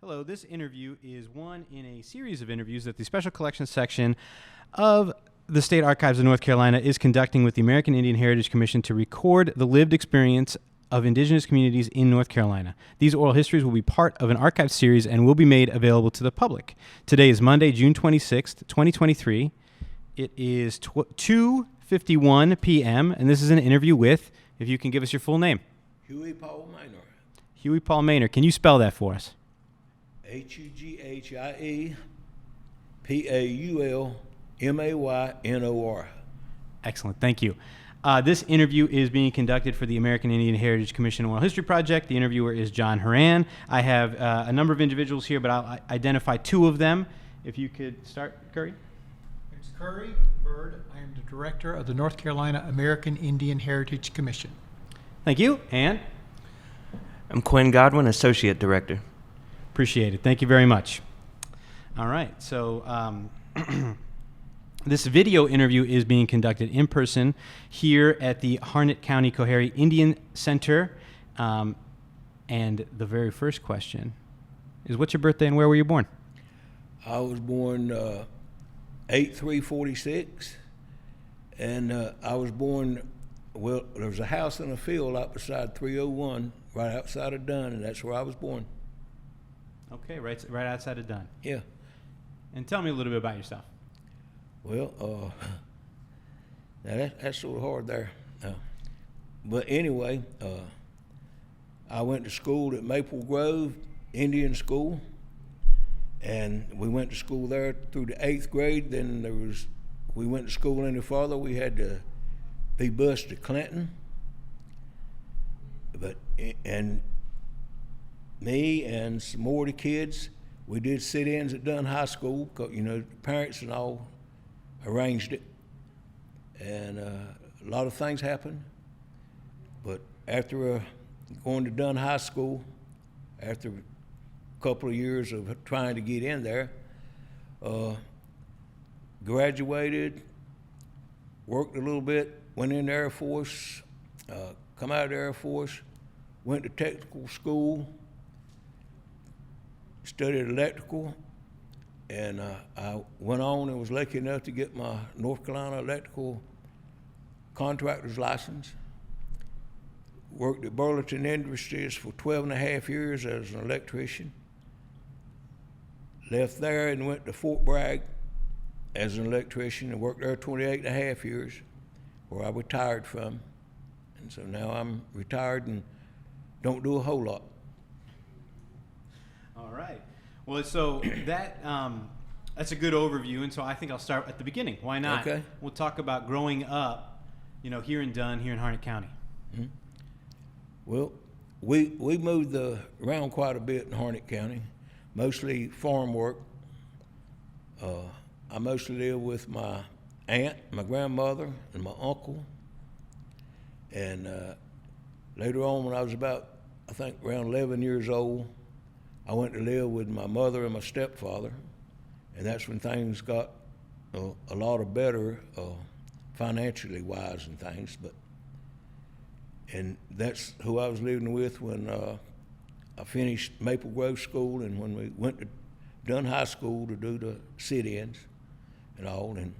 Hello, this interview is one in a series of interviews that the Special Collections section of the State Archives of North Carolina is conducting with the American Indian Heritage Commission to record the lived experience of indigenous communities in North Carolina. These oral histories will be part of an archive series and will be made available to the public. Today is Monday, June 26th, 2023. It is 2:51 p.m., and this is an interview with, if you can give us your full name. Hughie Paul Maynor. Hughie Paul Maynor. Can you spell that for us? HughiePaulmaynor. Excellent. Thank you. This interview is being conducted for the American Indian Heritage Commission Oral History Project. The interviewer is John Horan. I have a number of individuals here, but I'll identify two of them. If you could start, Curry. It's Curry Bird. I am the director of the North Carolina American Indian Heritage Commission. Thank you. And? I'm Quinn Godwin, associate director. Appreciate it. Thank you very much. All right. So this video interview is being conducted in person here at the Harnett County Coharie Indian Center. And the very first question is, what's your birthday and where were you born? I was born 8/3/46, and I was born, well, there was a house in a field out beside 301, right outside of Dunn, and that's where I was born. Okay, right outside of Dunn. Yeah. And tell me a little bit about yourself. Well, now that's sort of hard there. But anyway, I went to school at Maple Grove Indian School, and we went to school there through the 8th grade. Then we went to school any farther, we had to be bused to Clinton. And me and some more of the kids, we did sit-ins at Dunn High School, 'cause, you know, parents and all arranged it. And a lot of things happened. But after going to Dunn High School, after a couple of years of trying to get in there, graduated, worked a little bit, went in the Air Force, come out of the Air Force, went to technical school, studied electrical, and I went on and was lucky enough to get my North Carolina electrical contractor's license. Worked at Burlington Industries for 12 and a half years as an electrician. Left there and went to Fort Bragg as an electrician and worked there 28 and a half years, where I retired from. And so now I'm retired and don't do a whole lot. All right. Well, so that's a good overview, and so I think I'll start at the beginning. Why not? Okay. We'll talk about growing up, you know, here in Dunn, here in Harnett County. Mm-hmm. Well, we moved around quite a bit in Harnett County, mostly farm work. I mostly live with my aunt, my grandmother, and my uncle. And later on, when I was about, I think, around 11 years old, I went to live with my mother and my stepfather, and that's when things got a lot of better financially wise and things. And that's who I was living with when I finished Maple Grove School, and when we went to Dunn High School to do the sit-ins and all. And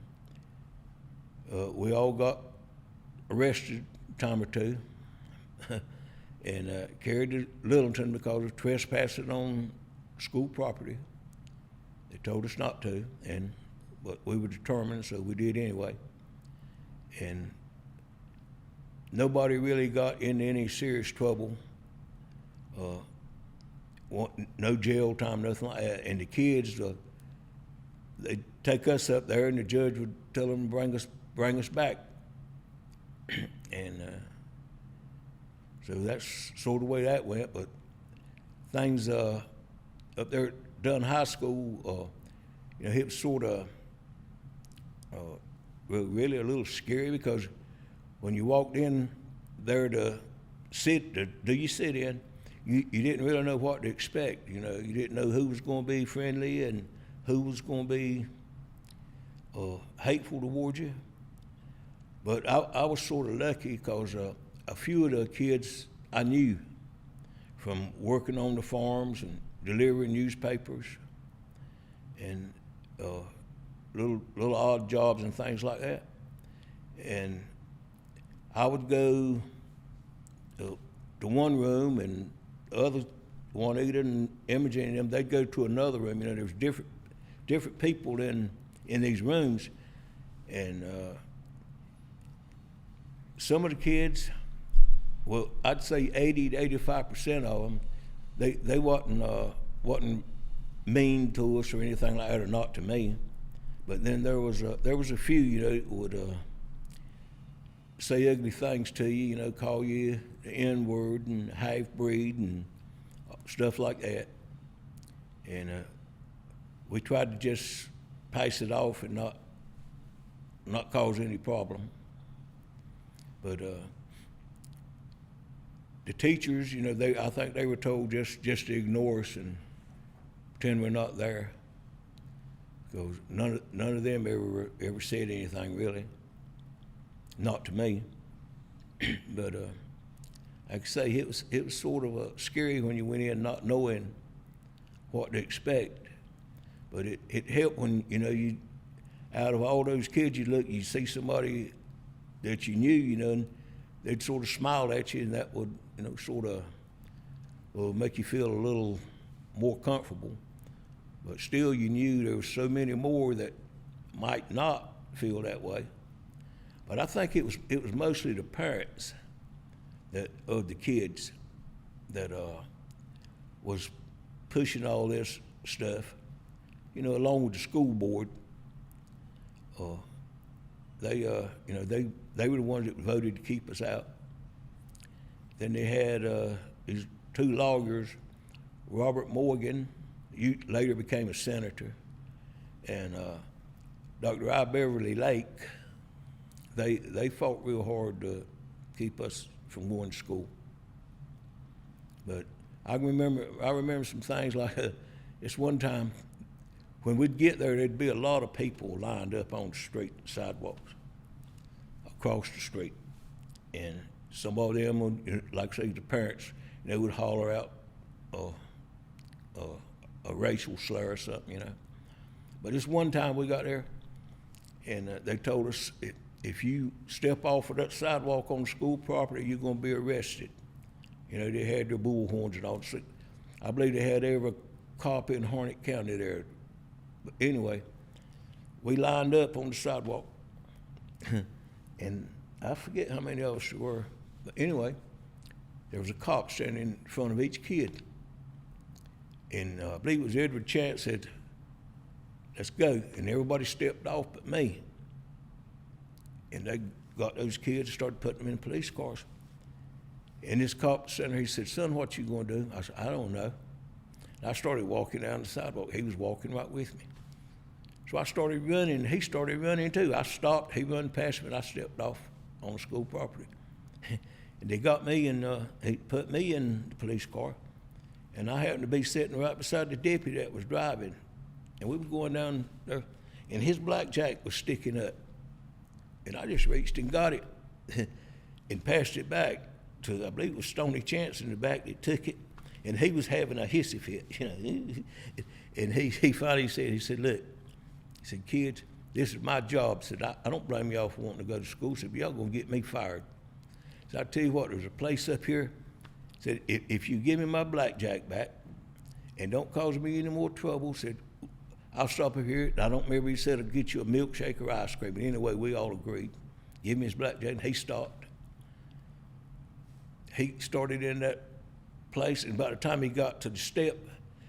we all got arrested a time or two and carried to Littleton because of trespassing on school property. They told us not to, but we were determined, so we did anyway. And nobody really got into any serious trouble. No jail time, nothing like that. And the kids, they'd take us up there, and the judge would tell them to bring us back. And so that's sort of the way that went. But things up there at Dunn High School, you know, it was sort of really a little scary, because when you walked in there to do your sit-in, you didn't really know what to expect. You know, you didn't know who was going to be friendly and who was going to be hateful towards you. But I was sort of lucky, because a few of the kids I knew from working on the farms and delivering newspapers and little odd jobs and things like that. And I would go to one room, and the other, Juanita and Imogen and them, they'd go to another room. You know, there was different people in these rooms, and some of the kids, well, I'd say 80 to 85% of them, they wasn't mean to us or anything like that, or not to me. But then there was a few, you know, that would say ugly things to you, you know, call you the N-word and half-breed and stuff like that. And we tried to just pass it off and not cause any problem. But the teachers, you know, I think they were told just to ignore us and pretend we're not there, because none of them ever said anything really, not to me. But like I say, it was sort of scary when you went in not knowing what to expect. But it helped when, you know, you out of all those kids, you see somebody that you knew, you know, and they'd sort of smile at you, and that would, you know, sort of make you feel a little more comfortable. But still, you knew there was so many more that might not feel that way. But I think it was mostly the parents of the kids that was pushing all this stuff, you know, along with the school board. They were the ones that voted to keep us out. Then they had these two lawyers, Robert Morgan, later became a senator, and Dr. I. Beverly Lake. They fought real hard to keep us from going to school. But I remember some things like this one time when we'd get there, there'd be a lot of people lined up on the street, sidewalks, across the street. And some of them would, like say the parents, they would holler out a racial slur or something, you know. But this one time we got there, and they told us, if you step off of that sidewalk on school property, you're going to be arrested. You know, they had their bullhorns and all. I believe they had every cop in Harnett County there. But anyway, we lined up on the sidewalk, and I forget how many of us there were. But anyway, there was a cop standing in front of each kid. And I believe it was Edward Chance said, "Let's go." And everybody stepped off but me. And they got those kids and started putting them in police cars. And this cop sitting there, he said, "Son, what you gonna do?" I said, "I don't know." And I started walking down the sidewalk. He was walking right with me. So I started running, and he started running too. I stopped, he run past me, and I stepped off on the school property. And they got me, and he put me in the police car. And I happened to be sitting right beside the deputy that was driving. And we were going down there, and his blackjack was sticking up. And I just reached and got it and passed it back to, I believe it was Stoney Chance in the back that took it. And he was having a hissy fit, you know. And he finally said, "Look," he said, "kids, this is my job." He said, I don't blame y'all for wanting to go to school. He said, "But y'all gonna get me fired." So I tell you what, there's a place up here. He said, if you give me my blackjack back and don't cause me any more trouble, said, I'll stop up here. I don't remember, he said, I'll get you a milkshake or ice cream. But anyway, we all agreed. Give me his blackjack, and he stopped. He started in that place, and by the time he got to the step,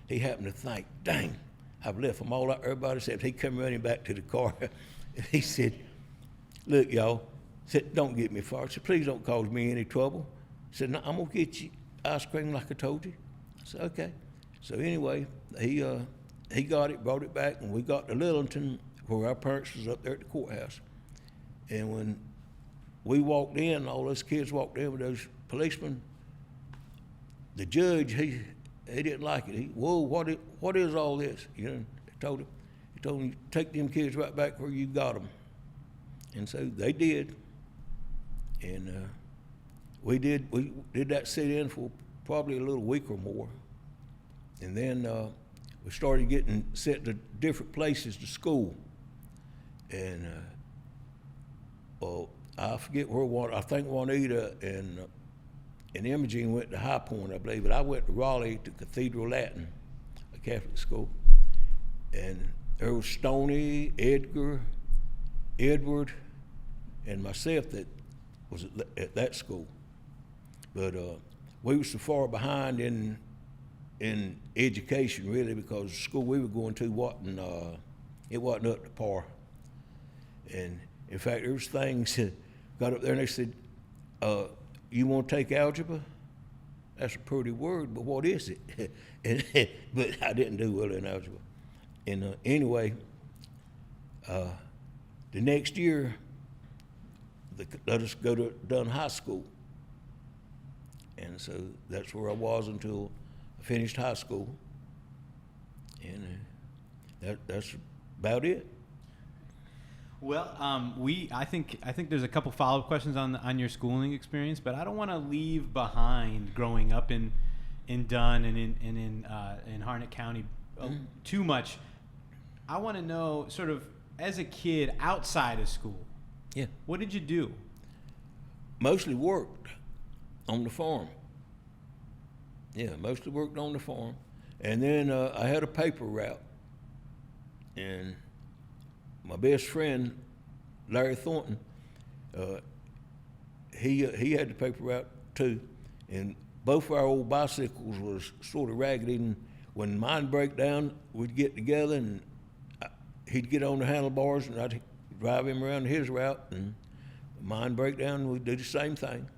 he happened to think, "Dang, I've left them all out there by themselves." He come running back to the car, and he said, "Look, y'all," said, "don't get me fired." I said, "Please don't cause me any trouble." He said, "No, I'm gonna get you ice cream like I told you." I said, "Okay." So anyway, he got it, brought it back, and we got to Lillington, where our parents was up there at the courthouse. And when we walked in, all those kids walked in with those policemen, the judge, he didn't like it. "Whoa, what is all this?" You know, he told him, "Take them kids right back where you got them." And so they did. And we did that sit-in for probably a little week or more. And then we started getting sent to different places to school. And I forget where I think Juanita and Imogene went to High Point, I believe, but I went to Raleigh to Cathedral Latin, a Catholic school. And there was Stoney, Edgar, Edward, and myself that was at that school. But we were so far behind in education, really, because the school we were going to wasn't up to par. And in fact, there was things that got up there and they said, you want to take algebra? That's a pretty word, but what is it? But I didn't do well in algebra. And anyway, the next year, they let us go to Dunn High School. And so that's where I was until I finished high school. And that's about it. Well, I think there's a couple follow-up questions on your schooling experience, but I don't want to leave behind growing up in Dunn and in Harnett County too much. I want to know, sort of, as a kid outside of school, Yeah. what did you do? Mostly worked on the farm. Yeah, mostly worked on the farm. And then I had a paper route. And my best friend, Larry Thornton, he had the paper route too. And both of our old bicycles was sort of raggedy. And when mine break down, we'd get together and he'd get on the handlebars and I'd drive him around his route. And mine break down, we'd do the same thing.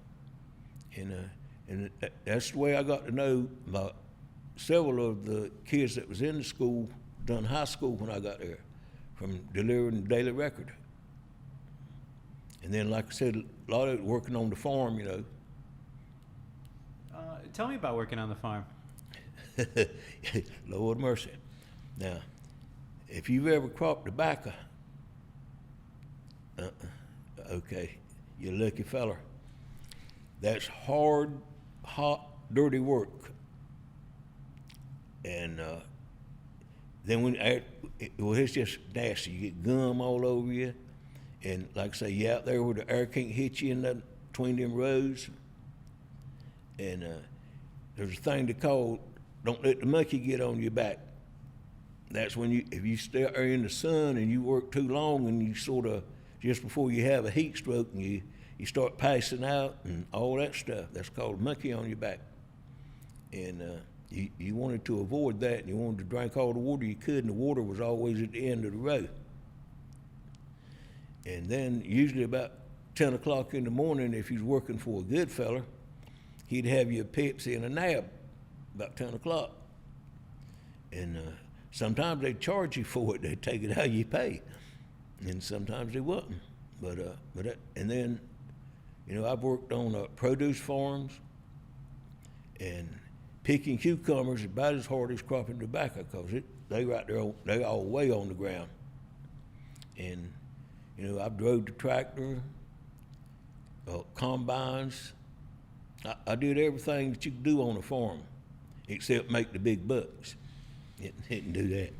And that's the way I got to know about several of the kids that was in the school, Dunn High School when I got there, from delivering the Daily Record. And then, like I said, a lot of it working on the farm, you know. Tell me about working on the farm. Lord mercy. Now, if you've ever cropped tobacco, okay, you're a lucky feller. That's hard, hot, dirty work. And then it's just nasty. You get gum all over you. And like I say, you're out there where the air can't hit you in between them rows. And there's a thing they call, don't let the monkey get on your back. That's when if you stay out there in the sun and you work too long and you sort of, just before you have a heat stroke and you start passing out and all that stuff, that's called a monkey on your back. And you wanted to avoid that, and you wanted to drink all the water you could, and the water was always at the end of the row. And then usually about 10 o'clock in the morning, if he's working for a good fella, he'd have you a Pepsi and a nab about 10 o'clock. And sometimes they'd charge you for it. They'd take it out of your pay. And sometimes they wouldn't. And then, you know, I've worked on produce farms, and picking cucumbers is about as hard as cropping tobacco, because they all way on the ground. And, you know, I've drove the tractor, combines. I did everything that you could do on a farm, except make the big bucks. Didn't do that.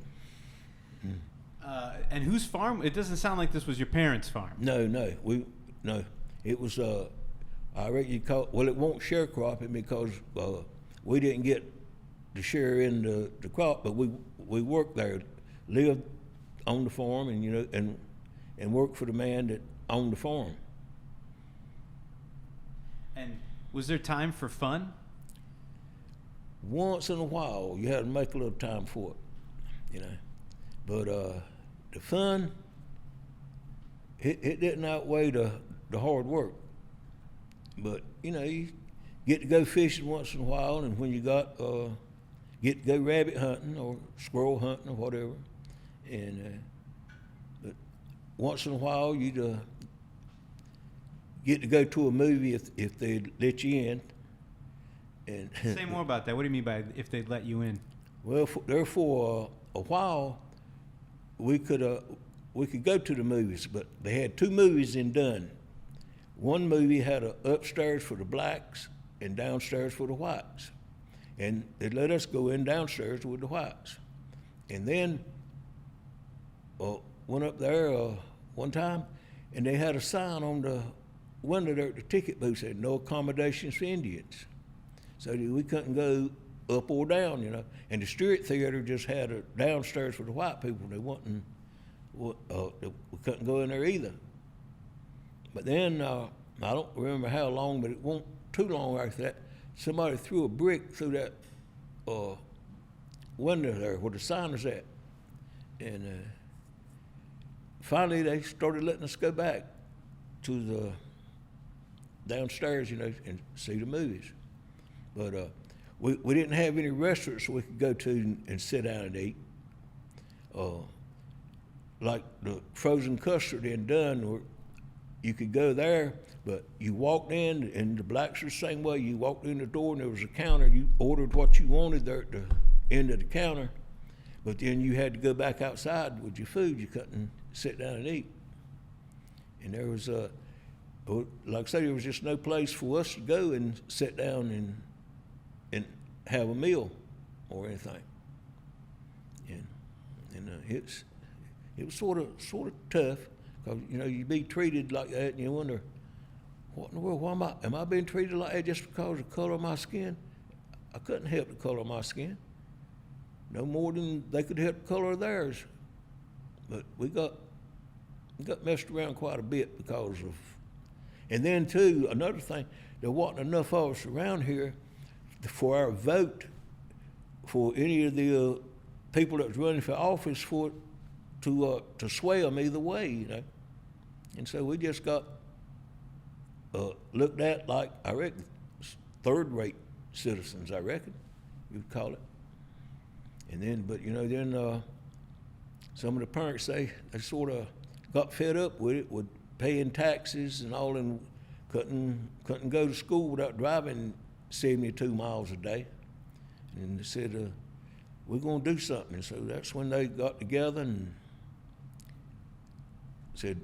And whose farm? It doesn't sound like this was your parents' farm. No. It was, I reckon you call, well, it won't sharecropping because we didn't get to share in the crop, but we worked there, lived on the farm, and you know, and worked for the man that owned the farm. And was there time for fun? Once in a while, you had to make a little time for it, you know. But the fun, it didn't outweigh the hard work. But you know, you get to go fishing once in a while, and when you get to go rabbit hunting or squirrel hunting or whatever, and but once in a while you'd get to go to a movie if they'd let you in. And say more about that. What do you mean by if they'd let you in? Well, for a while we could go to the movies, but they had two movies in Dunn. One movie had a upstairs for the blacks and downstairs for the whites. and they let us go in downstairs with the whites. And then went up there one time, and they had a sign on the window there at the ticket booth said, "No accommodations for Indians." So we couldn't go up or down, you know. And the Stewart Theater just had a downstairs for the white people. They wasn't, we couldn't go in there either. But then, I don't remember how long, but it wasn't too long after that, somebody threw a brick through that window there where the sign was at. And finally they started letting us go back to the downstairs, you know, and see the movies. But we didn't have any restaurants we could go to and sit down and eat. Like the frozen custard in Dunn, where you could go there, but you walked in, and the blacks were the same way. You walked in the door, and there was a counter. You ordered what you wanted there at the end of the counter, but then you had to go back outside with your food. You couldn't sit down and eat. And there was, like I say, there was just no place for us to go and sit down and have a meal or anything. And it was sort of tough, because you know, you'd be treated like that, and you wonder, what in the world? Why am I being treated like that just because of the color of my skin? I couldn't help the color of my skin, no more than they could help the color of theirs. But we got messed around quite a bit because of. And then too, another thing, there wasn't enough of us around here for our vote for any of the people that was running for office to sway them either way, you know. And so we just got looked at like, I reckon, third-rate citizens, I reckon you'd call it. And then, but you know, then some of the parents, they sort of got fed up with it, with paying taxes and all, and couldn't go to school without driving 72 miles a day. And they said, we're going to do something. And so that's when they got together and said,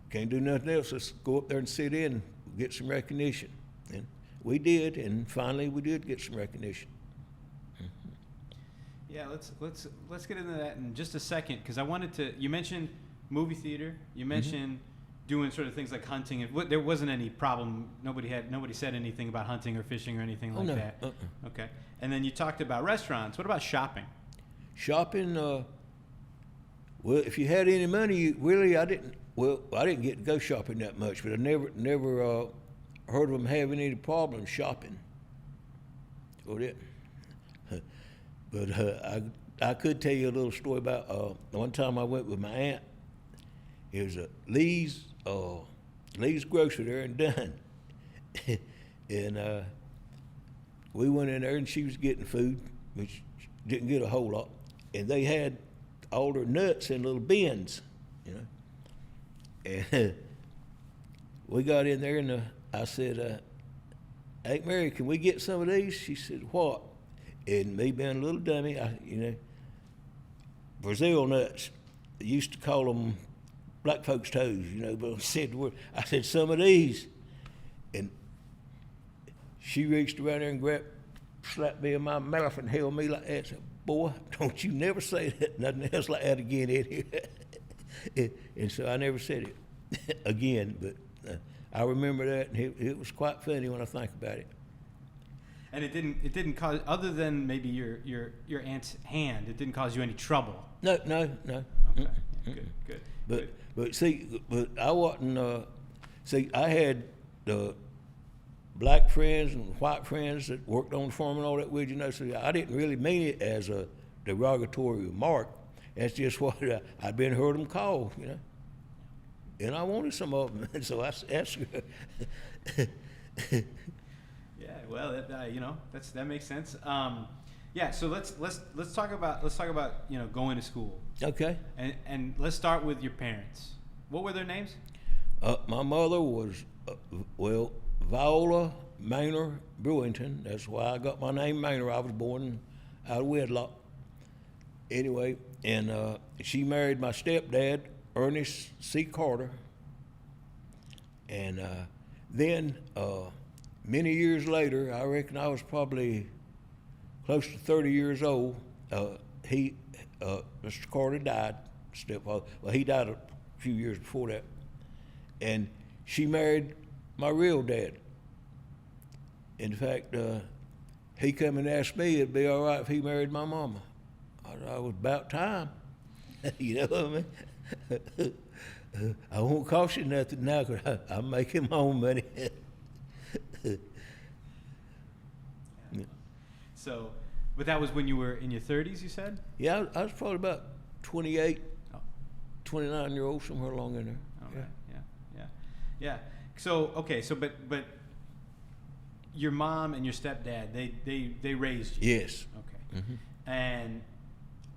can't do nothing else, let's go up there and sit in and get some recognition. And we did, and finally we did get some recognition. Yeah, let's get into that in just a second, because I wanted to. You mentioned movie theater. You mentioned doing sort of things like hunting. And there wasn't any problem. Nobody said anything about hunting or fishing or anything like that. Okay. And then you talked about restaurants. What about shopping? Shopping. Well, if you had any money, really, I didn't get to go shopping that much, but I never heard of them having any problems shopping. Or did. But I could tell you a little story about one time I went with my aunt. It was at Lee's Grocery there in Dunn. And we went in there, and she was getting food, which didn't get a whole lot. And they had all their nuts in little bins, you know. And we got in there, and I said, Aunt Mary, can we get some of these? She said, what? And me being a little dummy, Brazil nuts. They used to call them black folks' toes, you know, but I said, some of these. And she reached around there and slapped me in my mouth and held me like that. I said, boy, don't you never say that, nothing else like that again in here. And so I never said it again, but I remember that, and it was quite funny when I think about it. And it didn't cause, other than maybe your aunt's hand, it didn't cause you any trouble. No. Okay, good. But I wasn't. I had black friends and white friends that worked on the farm and all that with, you know. So I didn't really mean it as a derogatory remark. That's just what I'd been heard them called, you know. And I wanted some of them, and so I asked her. Yeah, well, that makes sense. Yeah, so let's talk about going to school. Okay. And let's start with your parents. What were their names? My mother was Viola Maynor Brewington. That's why I got my name Maynor. I was born out of wedlock. Anyway, and she married my stepdad, Ernest C. Carter. And then many years later, I reckon I was probably close to 30 years old, Mr. Carter died, stepfather. Well, he died a few years before that. And she married my real dad. In fact, he come and asked me it'd be all right if he married my mama. I was about time. You know what I mean? I won't cost you nothing now because I'm making my own money. So, but that was when you were in your 30s, you said? Yeah, I was probably about 28, 29-year-old, somewhere along in there. Okay, yeah. So, okay, so but your mom and your stepdad, they raised you? Yes. Okay. Mm-hmm. And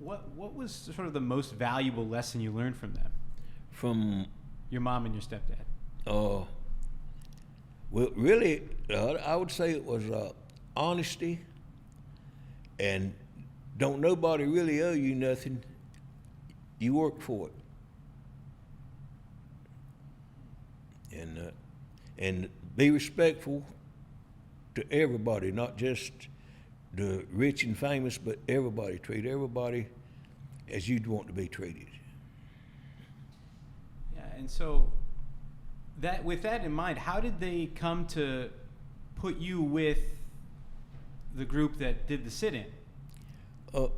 what was sort of the most valuable lesson you learned from them? From your mom and your stepdad? well, really, I would say it was honesty, and don't nobody really owe you nothing. You work for it, and be respectful to everybody, not just the rich and famous, but everybody. Treat everybody as you'd want to be treated. Yeah, and so with that in mind, how did they come to put you with the group that did the sit-in? Well,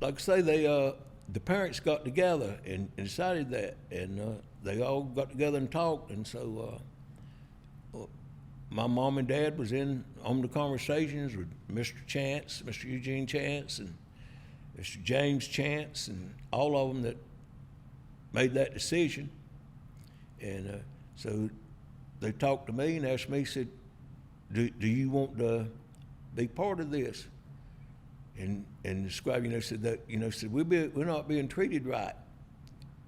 like I say, the parents got together and decided that, and they all got together and talked, and so my mom and dad was on the conversations with Mr. Chance, Mr. Eugene Chance, and Mr. James Chance, and all of them that made that decision. And so they talked to me and asked me, said, do you want to be part of this? And described, said that, said we're not being treated right,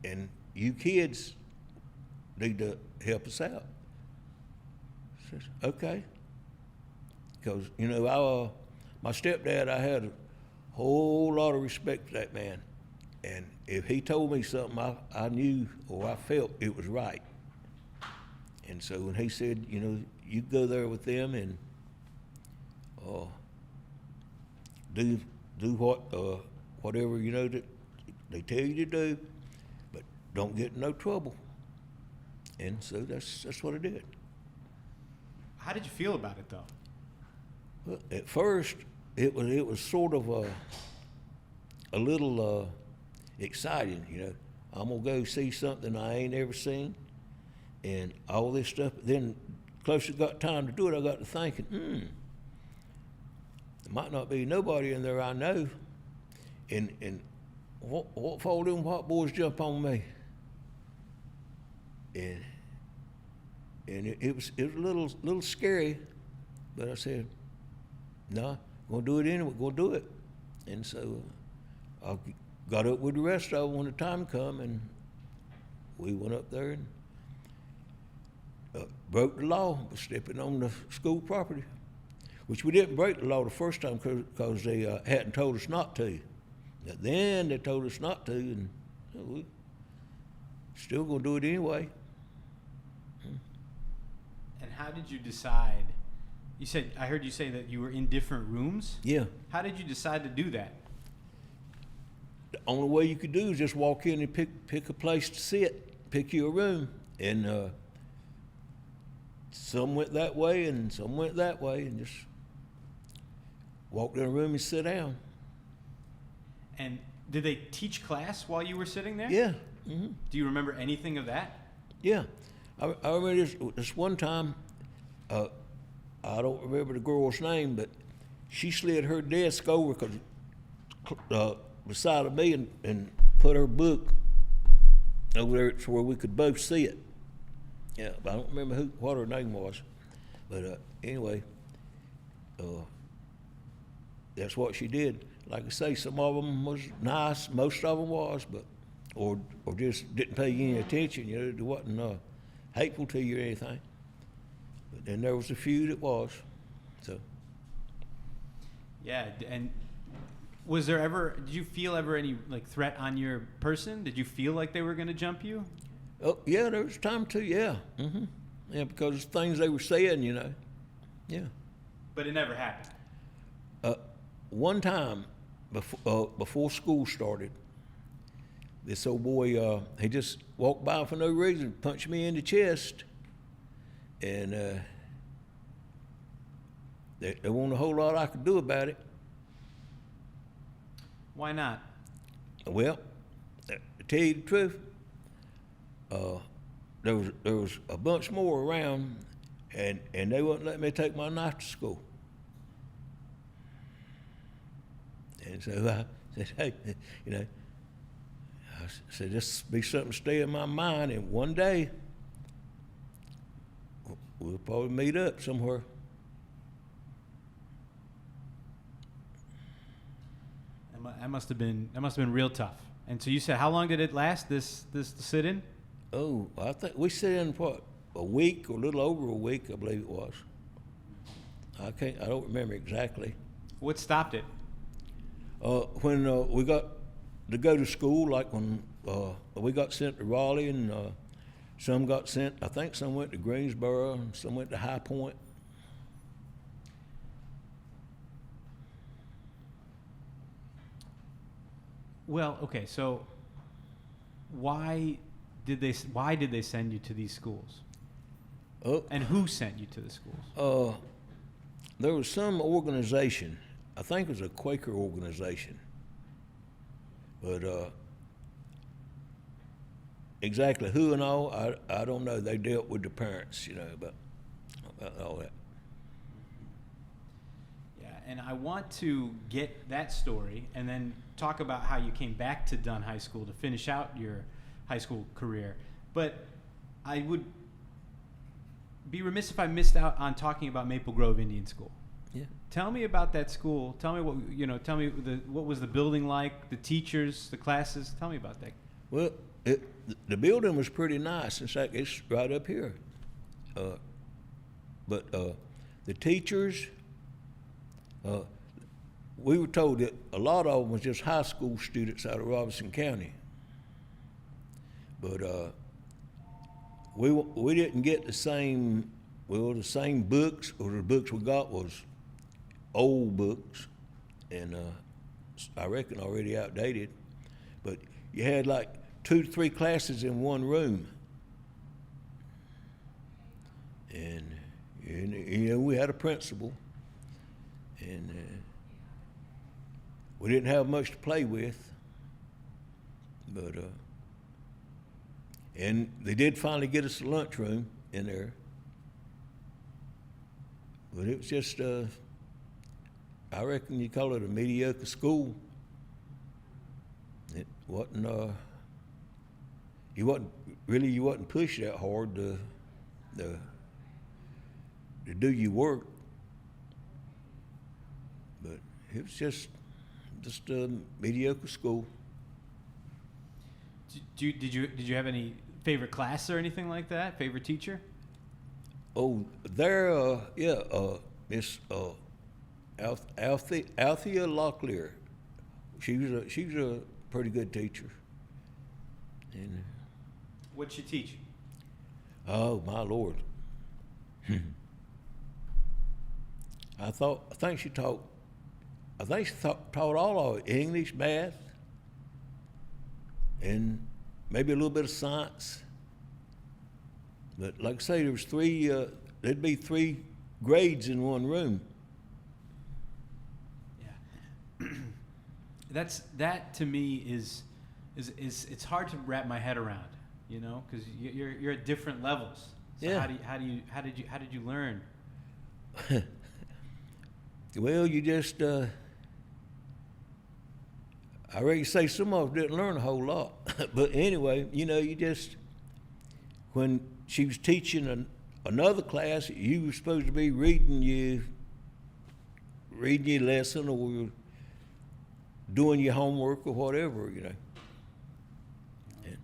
and you kids need to help us out. I said, okay. Because, my stepdad, I had a whole lot of respect for that man. And if he told me something, I knew or I felt it was right. And so when he said, you go there with them and do whatever, that they tell you to do, but don't get in no trouble. And so that's what I did. How did you feel about it, though? Well, at first, it was sort of a little exciting, I'm gonna go see something I ain't ever seen, and all this stuff. Then, closer got time to do it, I got to thinking, there might not be nobody in there I know, and what for them white boys jump on me? And it was a little scary, but I said, no, I'm gonna do it anyway. Gonna do it. And so I got up with the rest of them when the time come, and we went up there and broke the law by stepping on the school property, which we didn't break the law the first time because they hadn't told us not to. But then they told us not to, and we still gonna do it anyway. And how did you decide? I heard you say that you were in different rooms? Yeah. How did you decide to do that? The only way you could do is just walk in and pick a place to sit, pick you a room. And some went that way and some went that way, and just walk in a room and sit down. And did they teach class while you were sitting there? Yeah. Mm-hmm. Do you remember anything of that? Yeah. I remember this one time, I don't remember the girl's name, but she slid her desk over beside of me and put her book over there to where we could both see it. Yeah, but I don't remember what her name was. But anyway, that's what she did. Like I say, some of them was nice, most of them was, but or just didn't pay you any attention. It wasn't hateful to you or anything. But then there was a few that was. So. Yeah, and did you feel ever any threat on your person? Did you feel like they were going to jump you? Oh yeah, there was time to, yeah. Mm-hmm. Yeah, because things they were saying, Yeah. But it never happened. one time before school started, this old boy, he just walked by for no reason, punched me in the chest, and there wasn't a whole lot I could do about it. Why not? Well, to tell you the truth, there was a bunch more around, and they wouldn't let me take my knife to school. And so I said, hey, you know, I said, this be something to stay in my mind, and one day we'll probably meet up somewhere. That must have been real tough. And so you said, how long did it last? This sit-in? Oh, I think we sit in what, a week or a little over a week, I believe it was. I don't remember exactly. What stopped it? When we got to go to school, like when we got sent to Raleigh, and some got sent, I think some went to Greensboro, and some went to High Point. Well, okay, so why did they send you to these schools? And who sent you to the schools? There was some organization, I think it was a Quaker organization, but exactly who and all, I don't know. They dealt with the parents, you know, about all that. Yeah, and I want to get that story and then talk about how you came back to Dunn High School to finish out your high school career. But I would be remiss if I missed out on talking about Maple Grove Indian School. Yeah. Tell me about that school. Tell me what was the building like, the teachers, the classes. Tell me about that. Well, the building was pretty nice. In fact, it's right up here. But the teachers, we were told that a lot of them was just high school students out of Robeson County. But we didn't get the same books, or the books we got was old books, and I reckon already outdated. But you had like 2 to 3 classes in one room, and you know, we had a principal, and we didn't have much to play with, but and they did finally get us a lunchroom in there, but it was just I reckon you call it a mediocre school. It wasn't you wasn't pushed that hard to do your work, but it was just a mediocre school. Did you have any favorite class or anything like that? Favorite teacher? Oh, there, Miss Althea Locklear. She was a pretty good teacher. And What'd she teach? oh my Lord, I think she taught all of it: English, math, and maybe a little bit of science. But like I say, there was there'd be 3 grades in one room. Yeah. That to me is it's hard to wrap my head around, you know, because you're at different levels. So Yeah. how did you learn? Well, you just I reckon say some of us didn't learn a whole lot, but anyway, you know, you just, when she was teaching another class, you were supposed to be reading your lesson or doing your homework or whatever, you know. Yeah.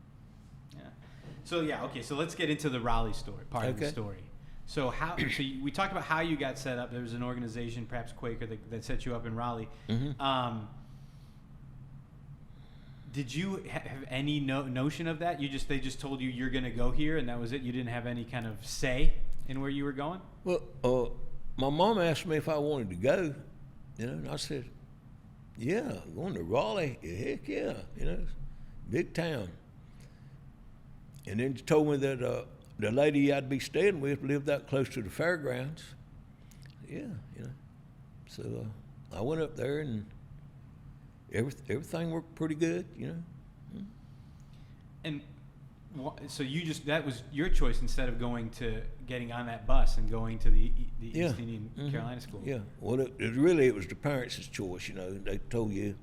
So okay. So let's get into the Raleigh story, part of the Okay. story. So we talked about how you got set up. There was an organization, perhaps Quaker, that set you up in Raleigh. Mm-hmm. Did you have any notion of that? They just told you you're going to go here, and that was it? You didn't have any kind of say in where you were going? Well, my mom asked me if I wanted to go, you know, and I said, Yeah, going to Raleigh, heck yeah, you know, big town. And then she told me that the lady I'd be staying with lived out close to the fairgrounds. Yeah, you know. So I went up there and everything worked pretty good, you know. And so that was your choice instead of getting on that bus and going to the Yeah. East Indian Carolina School. Yeah. Well, it was the parents' choice, you know. They told you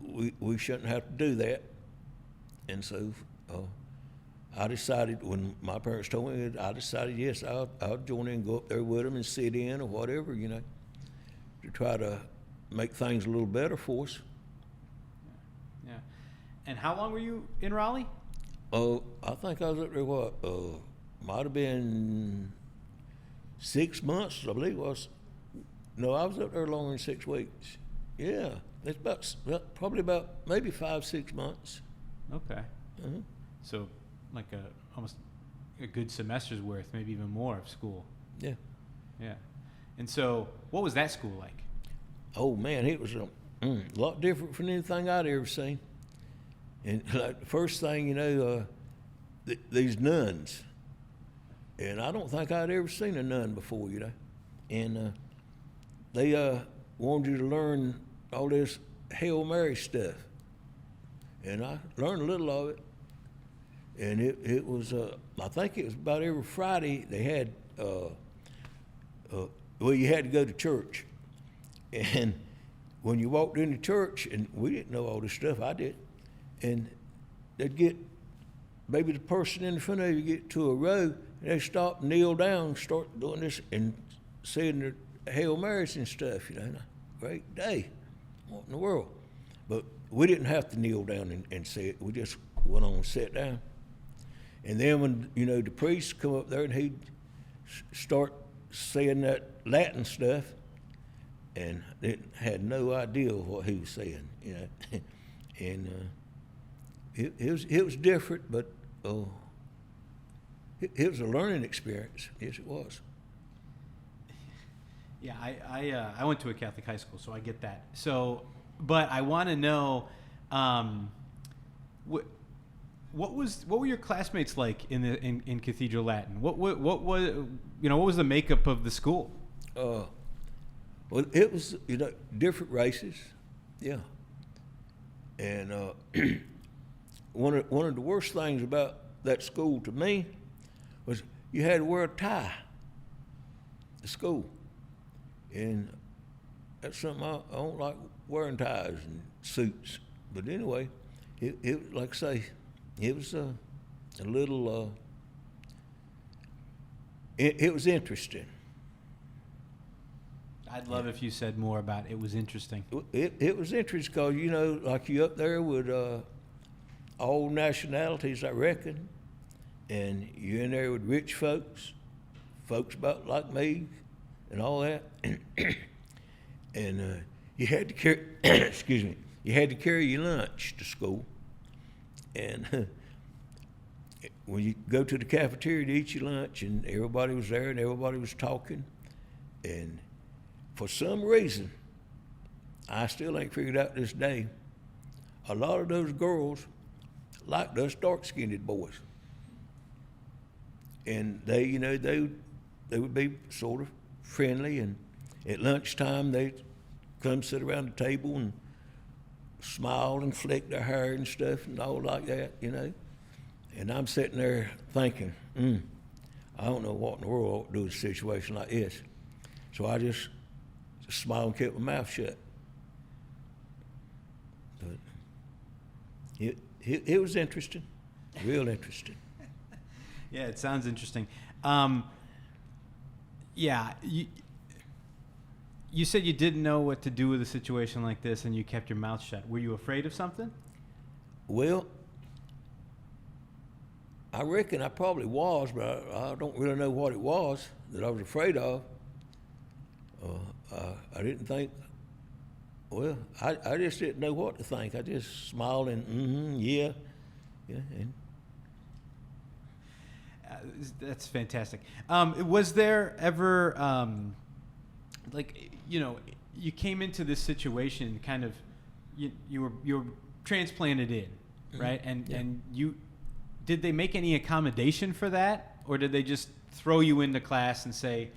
we shouldn't have to do that. And so I decided, when my parents told me, I decided, yes, I'll join in and go up there with them and sit in or whatever, you know, to try to make things a little better for us. Yeah. And how long were you in Raleigh? I think I was up there, might have been 6 months, I believe it was. No, I was up there longer than 6 weeks. Yeah, it's probably about maybe 5-6 months. Okay. Uh-huh. So like almost a good semester's worth, maybe even more of school. Yeah. Yeah. And so what was that school like? Oh, man, it was a lot different from anything I'd ever seen. And like the first thing, you know, these nuns. And I don't think I'd ever seen a nun before, you know. And they wanted you to learn all this Hail Mary stuff. And I learned a little of it. And it was, I think it was about every Friday they had, well, you had to go to church. And when you walked into church, and we didn't know all this stuff, I did, and they'd get, maybe the person in the front of you get to a row, and they stop, kneel down, start doing this, and saying the Hail Marys and stuff, you know. Great day. What in the world? But we didn't have to kneel down and say it. We just went on and sat down. And then when, you know, the priest come up there and he'd start saying that Latin stuff, and had no idea what he was saying, you know. And it was different, but it was a learning experience. Yes, it was. Yeah, I went to a Catholic high school, so I get that. So, but I want to know, what were your classmates like in Cathedral Latin? What was the makeup of the school? Well, it was, you know, different races, yeah. And one of the worst things about that school to me was you had to wear a tie to school. And that's something I don't like, wearing ties and suits. But anyway, it like I say, it was a little, it was interesting. I'd love if you said more about it. Was interesting. It was interesting because, you know, like you up there with all nationalities, I reckon, and you're in there with rich folks about like me and all that, and you had to carry, excuse me, you had to carry your lunch to school, and when you go to the cafeteria to eat your lunch, and everybody was there and everybody was talking, and for some reason, I still ain't figured out this day, a lot of those girls liked us dark-skinned boys. And they, you know, they would be sort of friendly, and at lunchtime they'd come sit around the table and smile and flick their hair and stuff and all like that, you know. And I'm sitting there thinking, I don't know what in the world I ought to do in a situation like this. So I just smiled and kept my mouth shut. But it was interesting, real interesting. Yeah, it sounds interesting. Yeah, you said you didn't know what to do with a situation like this, and you kept your mouth shut. Were you afraid of something? Well, I reckon I probably was, but I don't really know what it was that I was afraid of. I didn't think, well, I just didn't know what to think. I just smiled and, yeah. And that's fantastic. Was there ever, like, you know, you came into this situation kind of, you were transplanted in, right? And did they make any accommodation for that, or did they just throw you into class and say,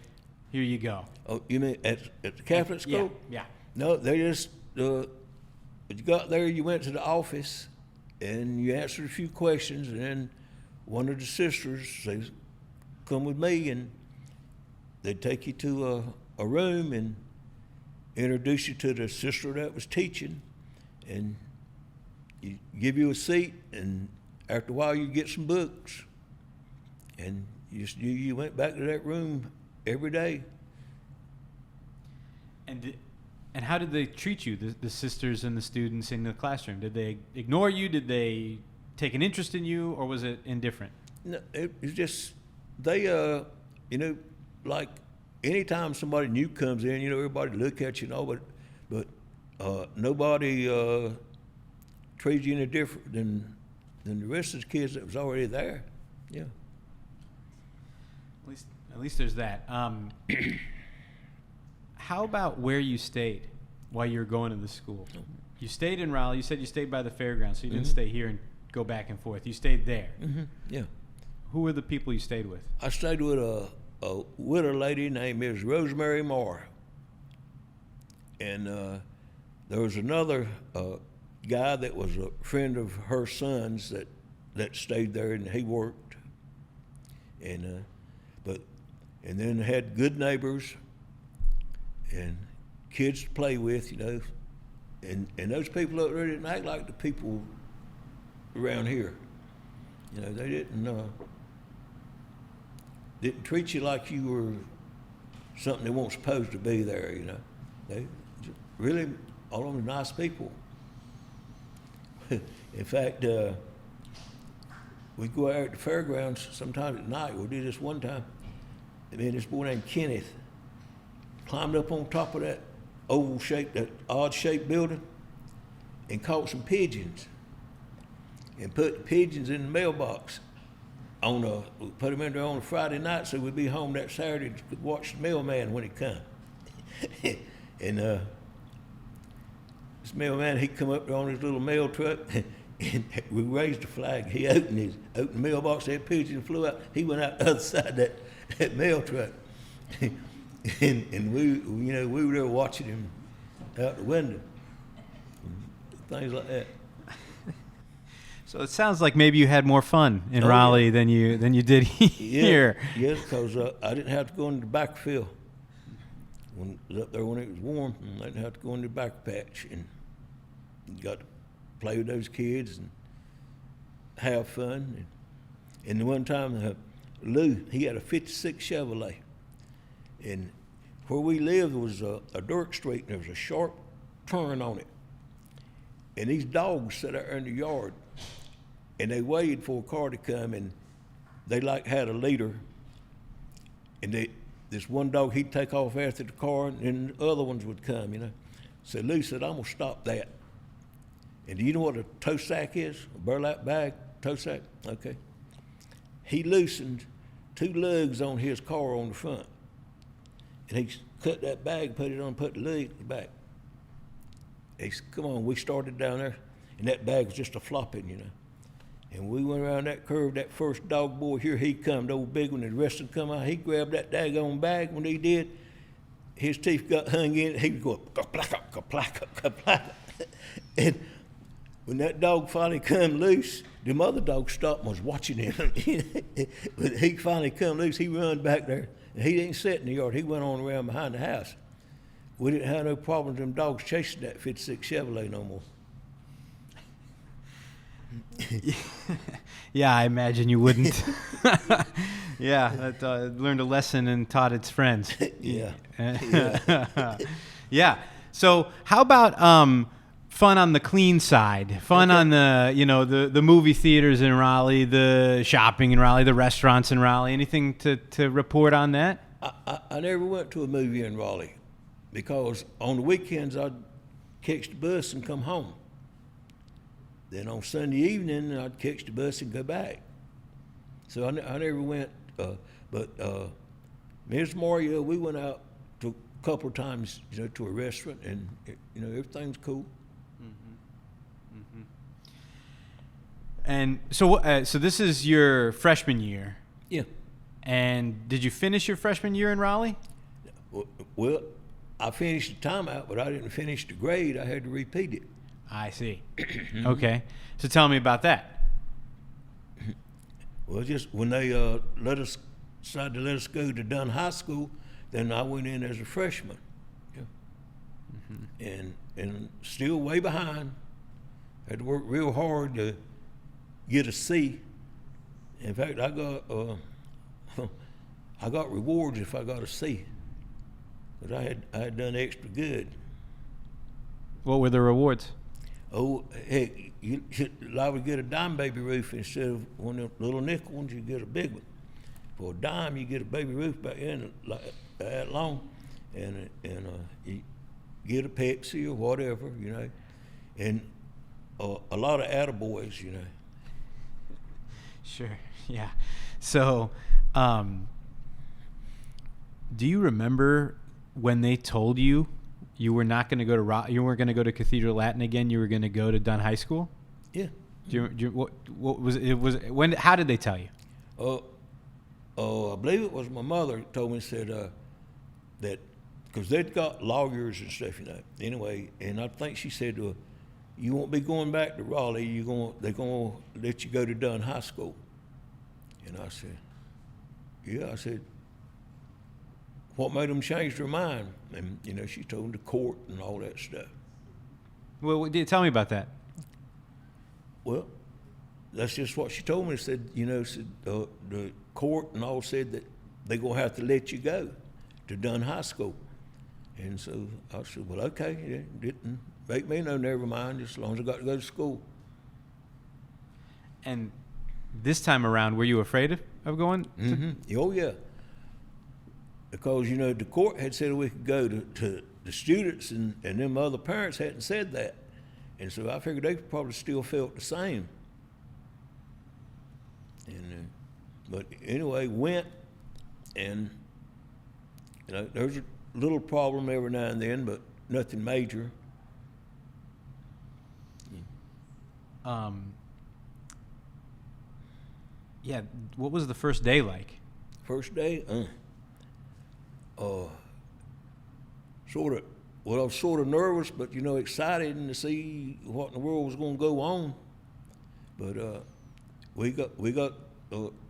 here you go? Oh, you mean at the Catholic school? Yeah. No, they just, when you got there, you went to the office and you answered a few questions, and then one of the sisters says, come with me, and they'd take you to a room and introduce you to the sister that was teaching, and you give you a seat, and after a while you get some books, and you went back to that room every day. And how did they treat you, the sisters and the students in the classroom? Did they ignore you? Did they take an interest in you, or was it indifferent? No, it was just, they, like anytime somebody new comes in, everybody look at you and all, but nobody treats you any different than the rest of the kids that was already there. Yeah. At least there's that. How about where you stayed while you were going to the school? You stayed in Raleigh. You said you stayed by the fairgrounds, so you didn't stay here and go back and forth. You stayed there. Mm-hmm. Yeah. Who were the people you stayed with? I stayed with a widow lady named Ms. Rosemary Moore. And there was another guy that was a friend of her son's that stayed there, and he worked. And and then had good neighbors and kids to play with, and those people up there didn't act like the people around here. They didn't treat you like you were something they weren't supposed to be there. They really, all of them nice people. In fact, we go out at the fairgrounds sometimes at night. We did this one time. This boy named Kenneth climbed up on top of that odd-shaped building and caught some pigeons and put the pigeons in the mailbox. Put them in there on a Friday night so we'd be home that Saturday to watch the mailman when he come. And this mailman, he come up there on his little mail truck, and we raised the flag. He opened the mailbox, that pigeon flew out. He went out the other side of that mail truck. and we were there watching him out the window. Things like that. So it sounds like maybe you had more fun in Raleigh than you did here. Yeah, because I didn't have to go into the back field. When it was up there when it was warm, I didn't have to go into the back patch, and got to play with those kids and have fun. And the one time, Lou, he had a 56 Chevrolet, and where we lived was a dirt street, and there was a sharp turn on it. And these dogs sat out in the yard, and they waited for a car to come, and they had a leader, and this one dog, he'd take off after the car, and then the other ones would come, So Lou said, I'm gonna stop that. And do you know what a tow sack is? A burlap bag, tow sack? Okay. He loosened 2 lugs on his car on the front, and he cut that bag, put it on, put the lugs back. He said, come on, we started down there, and that bag was just a flopping, And we went around that curve, that first dog boy, here he come, the old big one, and the rest of them come out. He grabbed that daggone bag. When he did, his teeth got hung in it. He was going, ka-plaka, ka-plaka, ka-plaka. And when that dog finally come loose, the other dog stopped and was watching him. When he finally come loose, he run back there. And he didn't sit in the yard. He went on around behind the house. We didn't have no problems with them dogs chasing that 56 Chevrolet no more. Yeah, I imagine you wouldn't. Yeah, that learned a lesson and taught its friends. Yeah. Yeah. So how about fun on the clean side? Fun on the movie theaters in Raleigh, the shopping in Raleigh, the restaurants in Raleigh. Anything to report on that? I never went to a movie in Raleigh because on the weekends I'd catch the bus and come home. Then on Sunday evening, I'd catch the bus and go back. So I never went, but Ms. Maria, we went out to couple of times, to a restaurant, and everything's cool. And so this is your freshman year. Yeah. And did you finish your freshman year in Raleigh? Well, I finished the timeout, but I didn't finish the grade. I had to repeat it. I see. Okay. So tell me about that. Well, just when they decided to let us go to Dunn High School, then I went in as a freshman. Yeah. And still way behind. Had to work real hard to get a C. In fact, I got rewards if I got a C, but I had done extra good. What were the rewards? Oh, heck, I would get a dime baby roof instead of one of the little nickel ones. You get a big one. For a dime, you get a baby roof back in like that long, and you get a Pepsi or whatever, and a lot of attaboys, Sure. Yeah. So, do you remember when they told you you were not going to go to you weren't going to go to Cathedral Latin again? You were going to go to Dunn High School? Yeah. What was it? When? How did they tell you? I believe it was my mother told me, said that because they'd got lawyers and stuff, Anyway, and I think she said, "You won't be going back to Raleigh. They're gonna let you go to Dunn High School." And I said, "Yeah." I said, "What made them change their mind?" And she told them the court and all that stuff. Well, tell me about that. Well, that's just what she told me. Said, the court and all said that they're gonna have to let you go to Dunn High School. And so I said, well, okay, yeah, didn't make me no never mind, just as long as I got to go to school. And this time around, were you afraid of going? Oh, yeah. Because, the court had said we could go to the students, and them other parents hadn't said that. And so I figured they probably still felt the same. And but anyway, went, and there's a little problem every now and then, but nothing major. Yeah. What was the first day like? First day, sort of. Well, I was sort of nervous, but excited to see what in the world was going to go on. But we got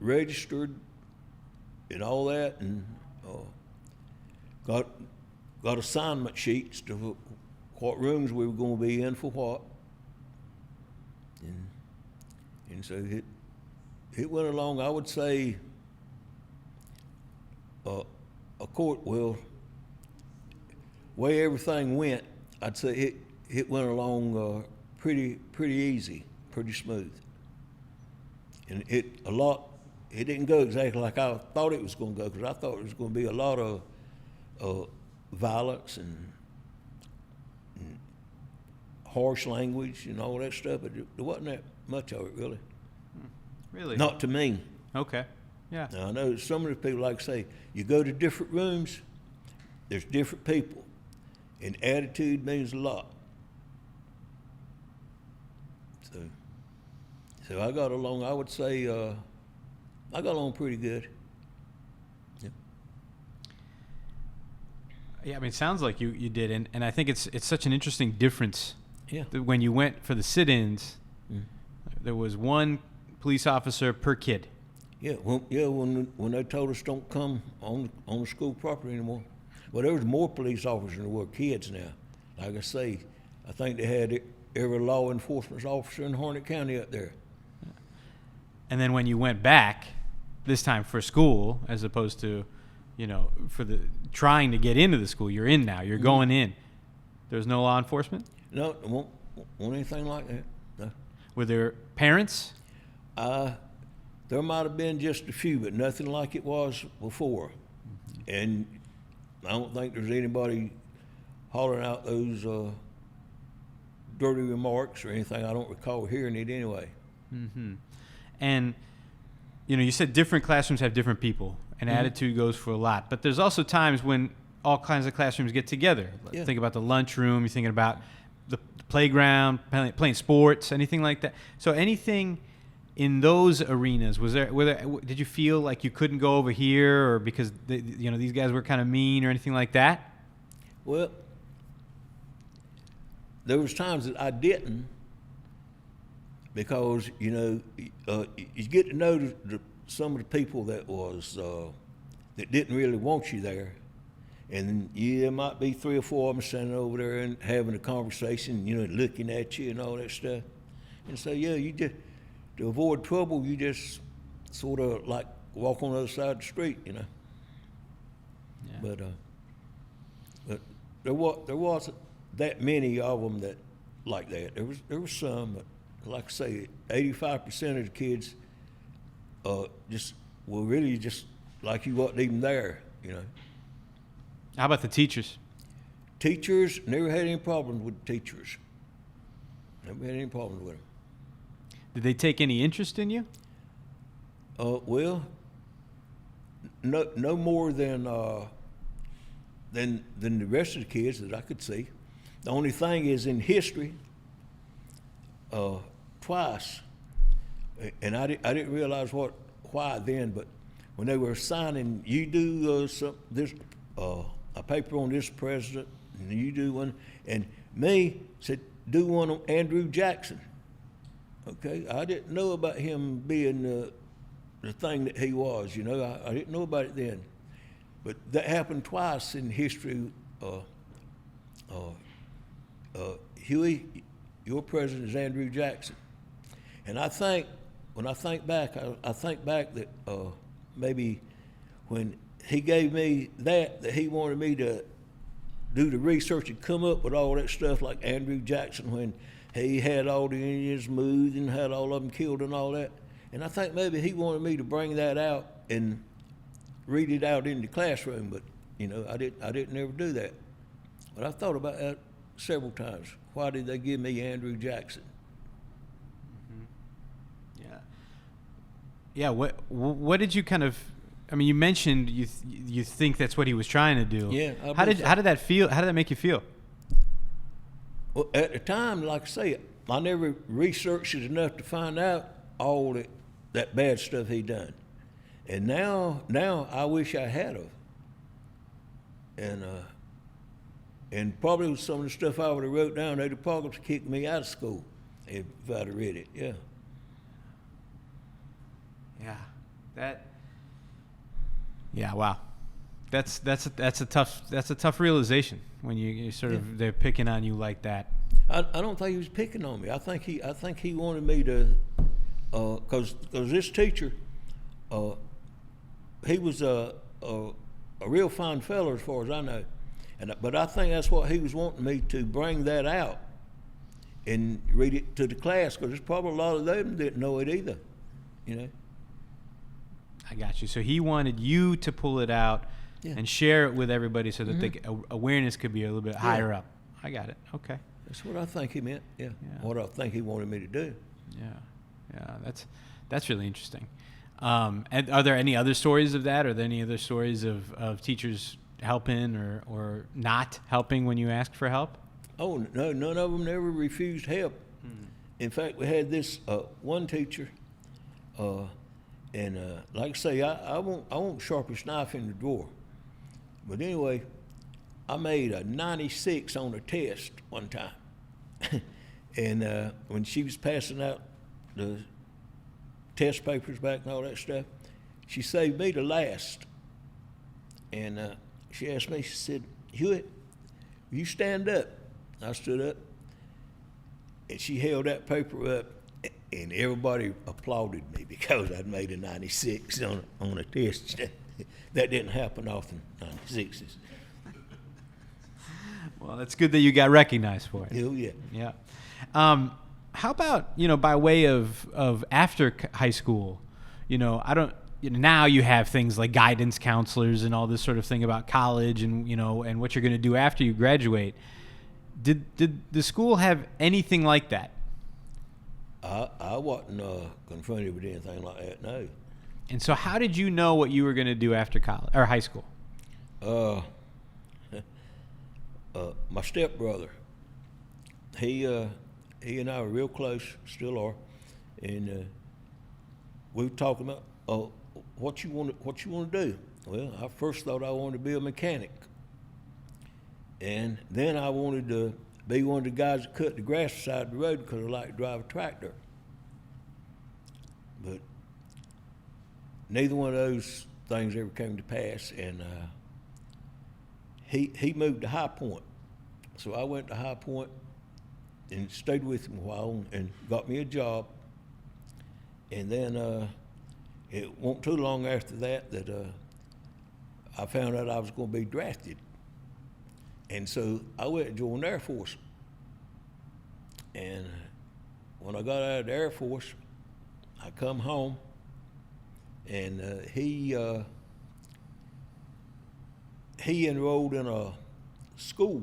registered and all that, and got assignment sheets to what rooms we were going to be in for what, and so it went along. I would say a court, well, way everything went, I'd say it went along pretty easy, pretty smooth, and it didn't go exactly like I thought it was going to go, because I thought it was going to be a lot of violence and harsh language and all that stuff, but there wasn't that much of it, really. Really? Not to me. Okay. Yeah. Now, I know some of the people like to say, you go to different rooms, there's different people, and attitude means a lot. So I got along, I would say, I got along pretty good. Yeah, it sounds like you did, and I think it's such an interesting difference. Yeah. When you went for the sit-ins, there was one police officer per kid. Yeah, when they told us don't come on the school property anymore. Well, there was more police officers than there were kids now. Like I say, I think they had every law enforcement officer in Harnett County up there. And then when you went back, this time for school, as opposed to, for the trying to get into the school, you're in now. You're going in. There's no law enforcement? No, it won't anything like that. No. Were there parents? There might have been just a few, but nothing like it was before. And I don't think there's anybody hollering out those dirty remarks or anything. I don't recall hearing it anyway. Mm-hmm. And, you said different classrooms have different people, and attitude goes for a lot. But there's also times when all kinds of classrooms get together. Yeah. Think about the lunchroom. You're thinking about the playground, playing sports, anything like that. So anything in those arenas, did you feel like you couldn't go over here, or because these guys were kind of mean or anything like that? Well, there was times that I didn't, because you get to know some of the people that didn't really want you there, and there might be 3 or 4 of them standing over there and having a conversation, looking at you and all that stuff, and so you just, to avoid trouble, you just sort of like walk on the other side of the street, Yeah. But there wasn't that many of them that like that. There was some, but like I say, 85% of the kids really just like you wasn't even there, How about the teachers? Teachers, never had any problems with teachers. Never had any problems with them. Did they take any interest in you? Well, no more than the rest of the kids that I could see. The only thing is in history, twice, and I didn't realize why then, but when they were assigning, you do a paper on this president, and you do one, and me said, do one on Andrew Jackson. Okay, I didn't know about him being the thing that he was, I didn't know about it then. But that happened twice in history. Hughie, your president is Andrew Jackson. And when I think back, I think back that maybe when he gave me that he wanted me to do the research and come up with all that stuff like Andrew Jackson, when he had all the Indians moved and had all of them killed and all that. And I think maybe he wanted me to bring that out and read it out in the classroom, but I didn't ever do that. But I thought about that several times. Why did they give me Andrew Jackson? Mm-hmm. Yeah. What did you kind of? I mean, you mentioned you think that's what he was trying to do. Yeah. How did that feel? How did that make you feel? Well, at the time, like I say, I never researched it enough to find out all that bad stuff he done. And now I wish I had of. And probably with some of the stuff I would have wrote down, they'd have probably kicked me out of school if I'd have read it. Yeah. Yeah. Yeah. Wow. That's a tough realization when you sort of they're picking on you like that. I don't think he was picking on me. I think he wanted me to, cause this teacher, he was a real fine fellow as far as I know, but I think that's what he was wanting me to bring that out and read it to the class, because there's probably a lot of them didn't know it either, I got you. So he wanted you to pull it out and share it with everybody so that awareness could be a little bit higher up. I got it. Okay. That's what I think he meant. Yeah. What I think he wanted me to do. Yeah. That's really interesting. And are there any other stories of that? Are there any other stories of teachers helping or not helping when you ask for help? Oh, no, none of them ever refused help. In fact, we had this one teacher, and like I say, I won't sharpest knife in the drawer. But anyway, I made a 96 on a test one time. And when she was passing out the test papers back and all that stuff, she saved me the last. And she asked me, she said, Hughie, will you stand up? I stood up, and she held that paper up, and everybody applauded me because I'd made a 96 on a test. That didn't happen often, 96s. Well, it's good that you got recognized for it. Oh, yeah. Yeah. How about, by way of after high school, now you have things like guidance counselors and all this sort of thing about college and, and what you're going to do after you graduate. Did the school have anything like that? I wasn't confronted with anything like that, no. And so how did you know what you were going to do after college or high school? my stepbrother, he and I were real close, still are, and we were talking about what you want to do. Well, I first thought I wanted to be a mechanic, and then I wanted to be one of the guys that cut the grass beside the road because I like to drive a tractor. But neither one of those things ever came to pass, and he moved to High Point, so I went to High Point and stayed with him a while and got me a job. And then it wasn't too long after that I found out I was going to be drafted. And so I went and joined the Air Force. And when I got out of the Air Force, I come home, and he enrolled in a school,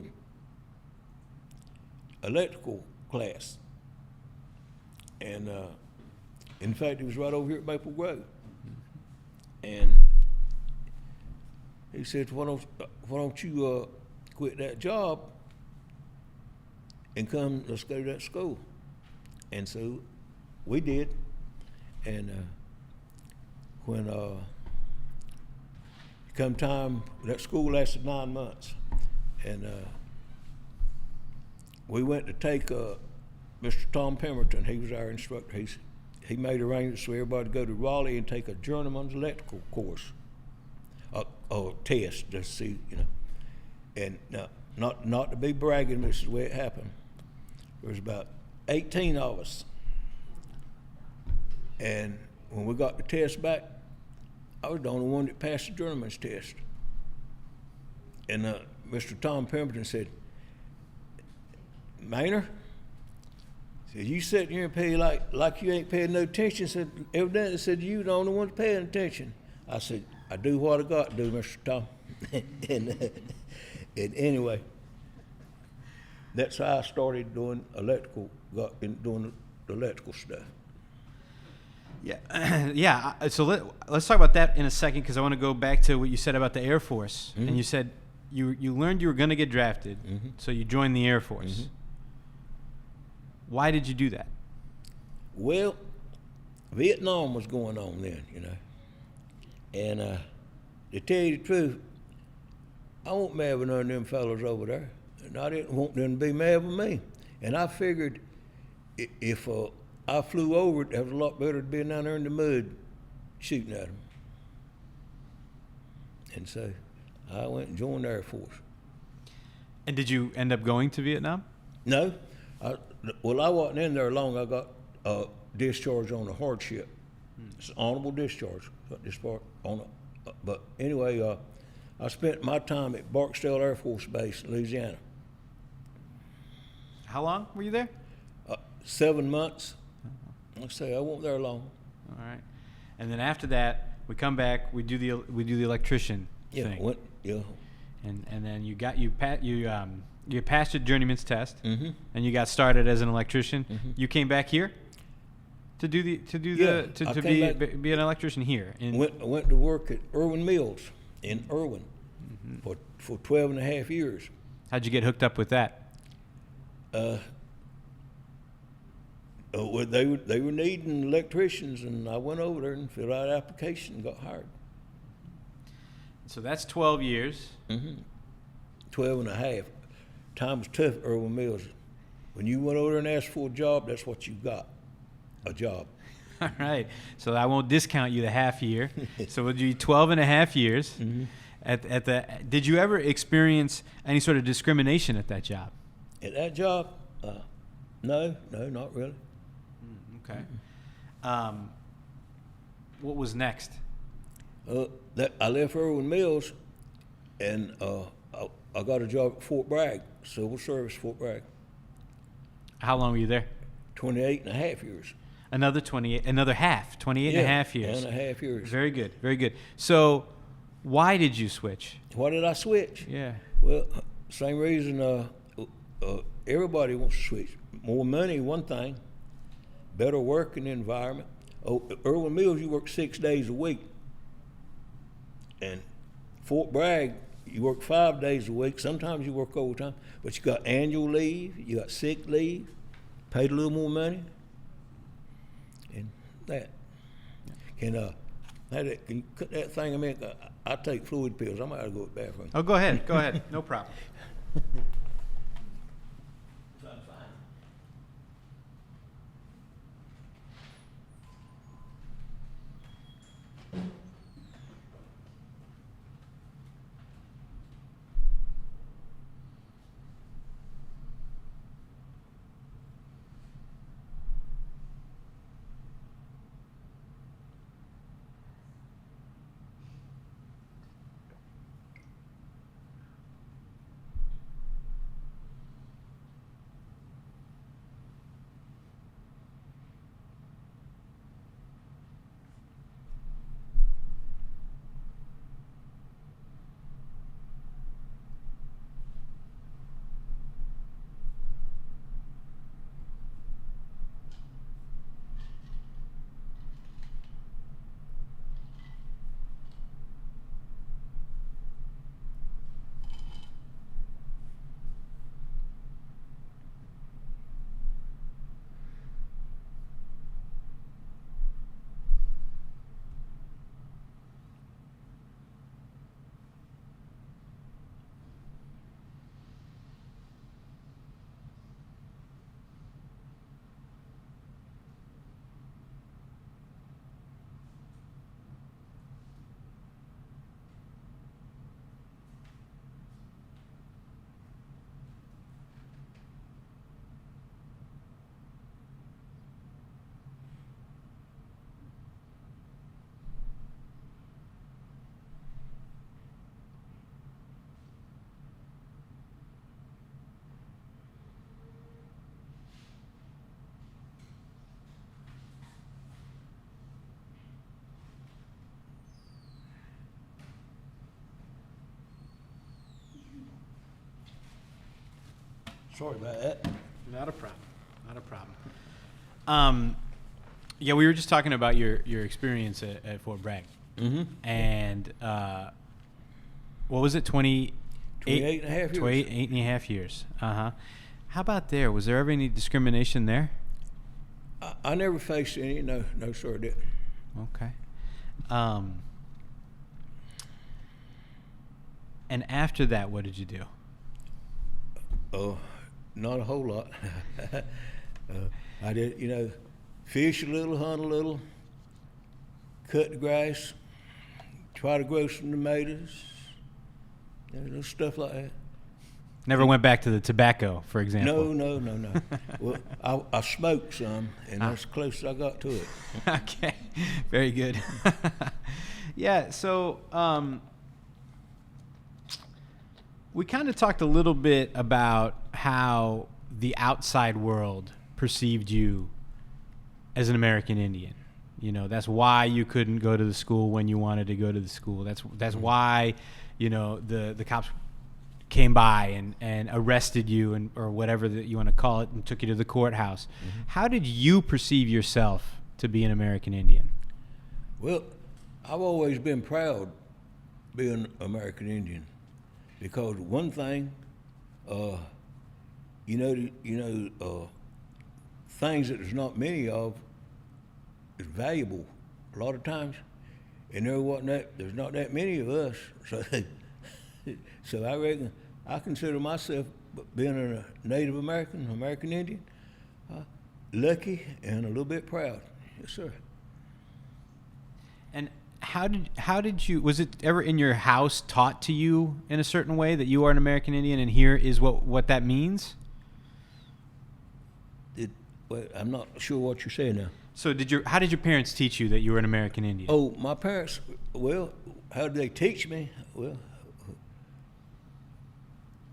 electrical class. And in fact, it was right over here at Maple Grove. And he said, why don't you quit that job and let's go to that school. And so we did. And when come time, that school lasted 9 months. And we went to take Mr. Tom Pemberton. He was our instructor. He made arrangements for everybody to go to Raleigh and take a journeyman's electrical course, a test to see, And not to be bragging, this is the way it happened. There was about 18 of us. And when we got the test back, I was the only one that passed the journeyman's test. And Mr. Tom Pemberton said, Maynor, said, you sitting here and pay like you ain't paying no attention. Said, evidently said, you the only one paying attention. I said, I do what I got to do, Mr. Tom. and anyway, that's how I started doing doing the electrical stuff. Yeah, yeah. So let's talk about that in a second, because I want to go back to what you said about the Air Force. Mm-hmm. And you said you learned you were going to get drafted, mm-hmm. so you joined the Air Force. Mm-hmm. Why did you do that? Well, Vietnam was going on then, and to tell you the truth, I wasn't mad with none of them fellows over there, and I didn't want them to be mad with me. And I figured if I flew over it, that was a lot better than being down there in the mud shooting at them. And so I went and joined the Air Force. And did you end up going to Vietnam? No. I wasn't in there long. I got discharged on a hardship. It's an honorable discharge. Got discharged on but anyway, I spent my time at Barksdale Air Force Base, Louisiana. How long were you there? 7 months. Like I say, I wasn't there long. All right. And then after that, we come back. We do the electrician thing. Yeah. And then you passed your journeyman's test, mm-hmm. and you got started as an electrician. Mm-hmm. You came back here to be an electrician here. I went to work at Irwin Mills in Irwin, mm-hmm. for 12 and a half years. How'd you get hooked up with that? Well, they were needing electricians, and I went over there and filled out an application and got hired. So that's 12 years. Mm-hmm. 12 and a half. Time was tough at Irwin Mills. When you went over there and asked for a job, that's what you got, a job. All right. So I won't discount you the half year. So we'll do 12 and a half years. Mm-hmm. Did you ever experience any sort of discrimination at that job? At that job? No, not really. Okay. What was next? I left Irwin Mills, and I got a job at Fort Bragg, Civil Service, Fort Bragg. How long were you there? 28 and a half years. Another 28 and a half years. 2.5 years. Very good, very good. So why did you switch? Why did I switch? Yeah. Well, same reason everybody wants to switch. More money, one thing. Better working environment. Irwin Mills, you work 6 days a week. And Fort Bragg, you work 5 days a week. Sometimes you work overtime, but you got annual leave, you got sick leave, paid a little more money, and that. Can you cut that thing a minute? I take fluid pills. I might have to go to the bathroom. Oh, go ahead. Go ahead. No problem. Sorry about that. Not a problem. Not a problem. Yeah, we were just talking about your experience at Fort Bragg. Mm-hmm. And what was it, 28 28 and a half years. 28 and a half years. Uh-huh. How about there? Was there ever any discrimination there? I never faced any. No, sir, I didn't. Okay. And after that, what did you do? Oh, not a whole lot. I did, fish a little, hunt a little, cut the grass, try to grow some tomatoes, little stuff like that. Never went back to the tobacco, for example. No. Well, I smoked some, and that's close as I got to it. Okay, very good. Yeah, so we kind of talked a little bit about how the outside world perceived you as an American Indian. That's why you couldn't go to the school when you wanted to go to the school. That's why, the cops came by and arrested you or whatever that you want to call it and took you to the courthouse. Mm-hmm. How did you perceive yourself to be an American Indian? Well, I've always been proud being American Indian because one thing, things that there's not many of is valuable a lot of times, and there's not that many of us. So I reckon I consider myself being a Native American Indian, lucky and a little bit proud. Yes, sir. And how did you, was it ever in your house taught to you in a certain way that you are an American Indian and here is what that means? I'm not sure what you're saying now. So how did your parents teach you that you were an American Indian? Oh, my parents, well, how did they teach me? Well,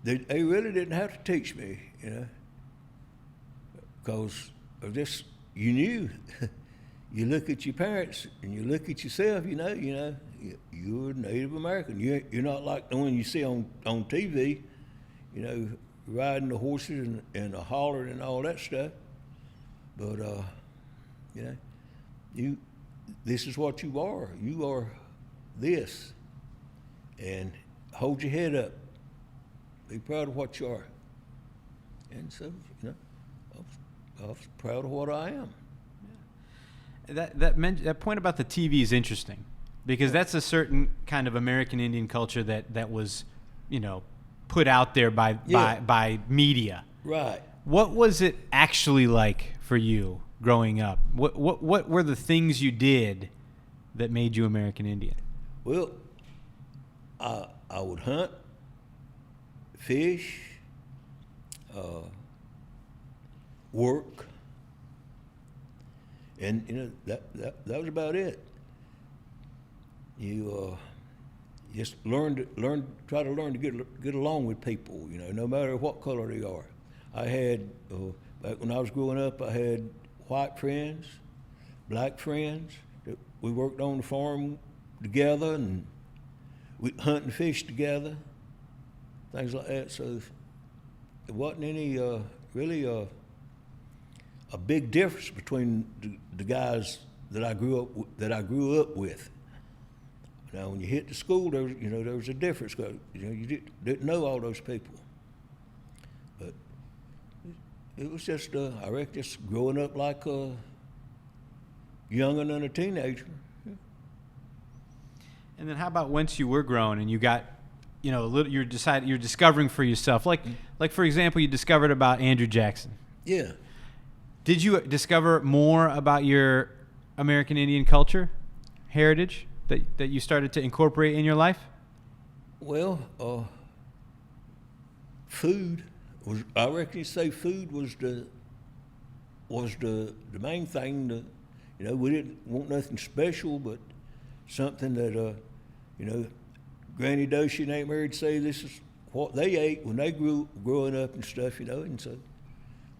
they really didn't have to teach me, because of this, you knew. You look at your parents and you look at yourself, you're Native American. You're not like the one you see on TV, riding the horses and the hollering and all that stuff. But, this is what you are. You are this. And hold your head up. Be proud of what you are. And so, I was proud of what I am. That point about the TV is interesting, because that's a certain kind of American Indian culture that was, put out there by media. Right. What was it actually like for you growing up? What were the things you did that made you American Indian? Well, I would hunt, fish, work, and that was about it. You just try to learn to get along with people. No matter what color they are. I had back when I was growing up, I had white friends, black friends. We worked on the farm together, and we hunt and fish together, things like that. So there wasn't any really a big difference between the guys that I grew up with. Now, when you hit the school, there was a difference. You didn't know all those people, but it was just I reckon just growing up like a younger than a teenager. And then how about once you were grown and you got, you're discovering for yourself, like for example, you discovered about Andrew Jackson. Yeah. Did you discover more about your American Indian culture, heritage, that you started to incorporate in your life? Well, food was. I reckon you say food was the main thing. We didn't want nothing special, but something that Granny Doshi and Aunt Mary'd say this is what they ate when they growing up and stuff, and so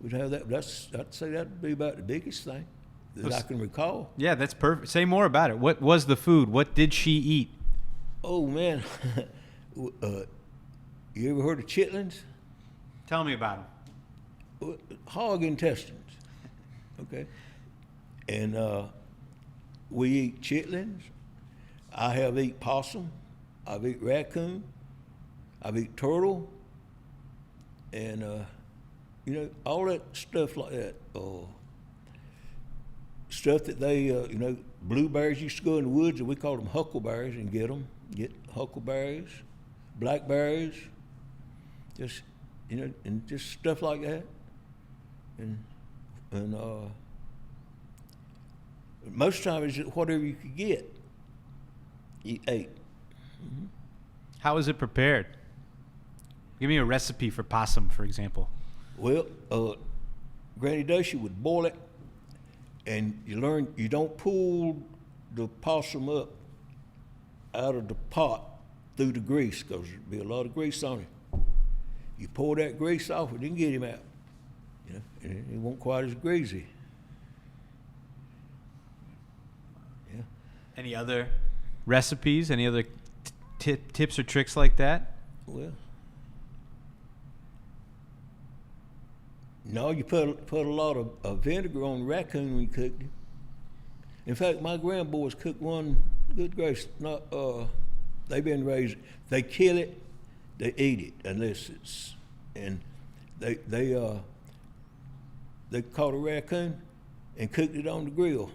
we'd have that. I'd say that'd be about the biggest thing that I can recall. Yeah, that's perfect. Say more about it. What was the food? What did she eat? Oh man, you ever heard of chitlins? Tell me about them. Hog intestines. Okay, and we eat chitlins. I have eat possum. I've eat raccoon. I've eat turtle. And all that stuff like that. Stuff that they, blueberries used to go in the woods, and we called them huckleberries, and get huckleberries, blackberries, just, and just stuff like that. And most of the time it's whatever you could get, you ate. Mm-hmm. How is it prepared? Give me a recipe for possum, for example. Well, Granny Doshi would boil it, and you don't pull the possum up out of the pot through the grease, because there'd be a lot of grease on it. You pour that grease off, and then get him out. And it won't quite as greasy. Yeah. Any other recipes? Any other tips or tricks like that? Well, no, you put a lot of vinegar on raccoon when you cooked it. In fact, my grandboys cooked one, good grace, they've been raised, they kill it, they eat it, unless it's, and they caught a raccoon and cooked it on the grill.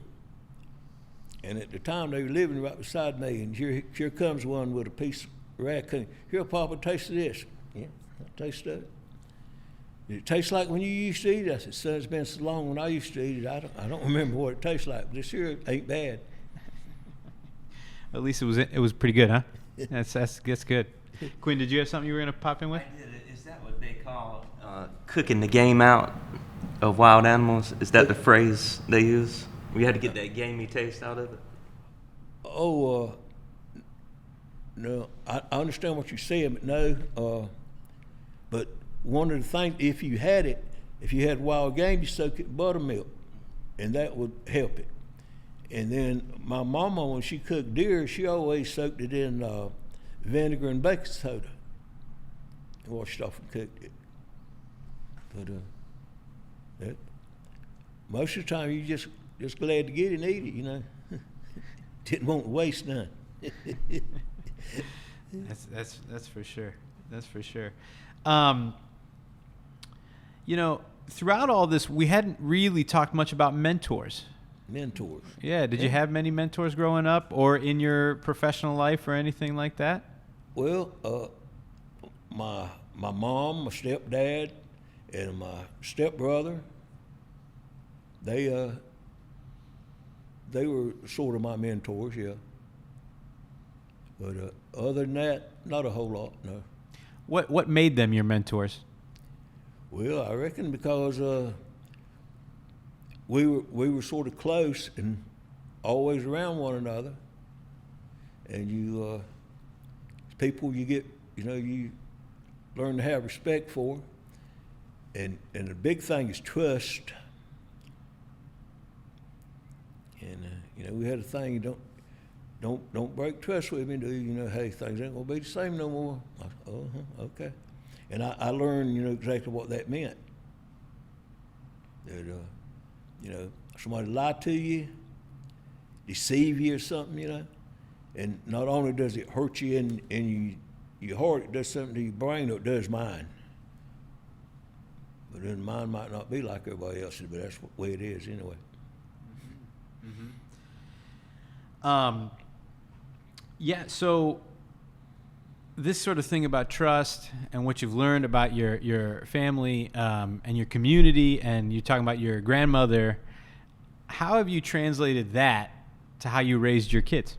And at the time, they were living right beside me, and here comes one with a piece of raccoon. Here, Papa, taste of this. Yeah, I tasted it. Did it taste like when you used to eat it? I said, son, it's been so long when I used to eat it, I don't remember what it tastes like. But this here ain't bad. At least it was pretty good, huh? That's good. Quinn, did you have something you were going to pop in with? I did. Is that what they call cooking the game out of wild animals? Is that the phrase they use? We had to get that gamey taste out of it. Oh, no, I understand what you're saying, but no. But one of the things, if you had wild game, you soak it in buttermilk, and that would help it. And then my mama, when she cooked deer, she always soaked it in vinegar and baking soda, and washed it off and cooked it. But most of the time, you just glad to get it and eat it, Didn't want to waste none. That's for sure. That's for sure. Throughout all this, we hadn't really talked much about mentors. Mentors. Yeah. Did you have many mentors growing up, or in your professional life, or anything like that? Well, my mom, my stepdad, and my stepbrother, they were sort of my mentors, yeah. But other than that, not a whole lot, no. What made them your mentors? Well, I reckon because we were sort of close and always around one another, and you people you get, you learn to have respect for, and the big thing is trust. And we had a thing, don't break trust with me, do you? Hey, things ain't gonna be the same no more. Okay. And I learned, exactly what that meant. That somebody lie to you, deceive you or something, and not only does it hurt you in your heart, it does something to your brain, or it does mine. But then mine might not be like everybody else's, but that's the way it is anyway. Yeah, so this sort of thing about trust and what you've learned about your family and your community, and you're talking about your grandmother, how have you translated that to how you raised your kids?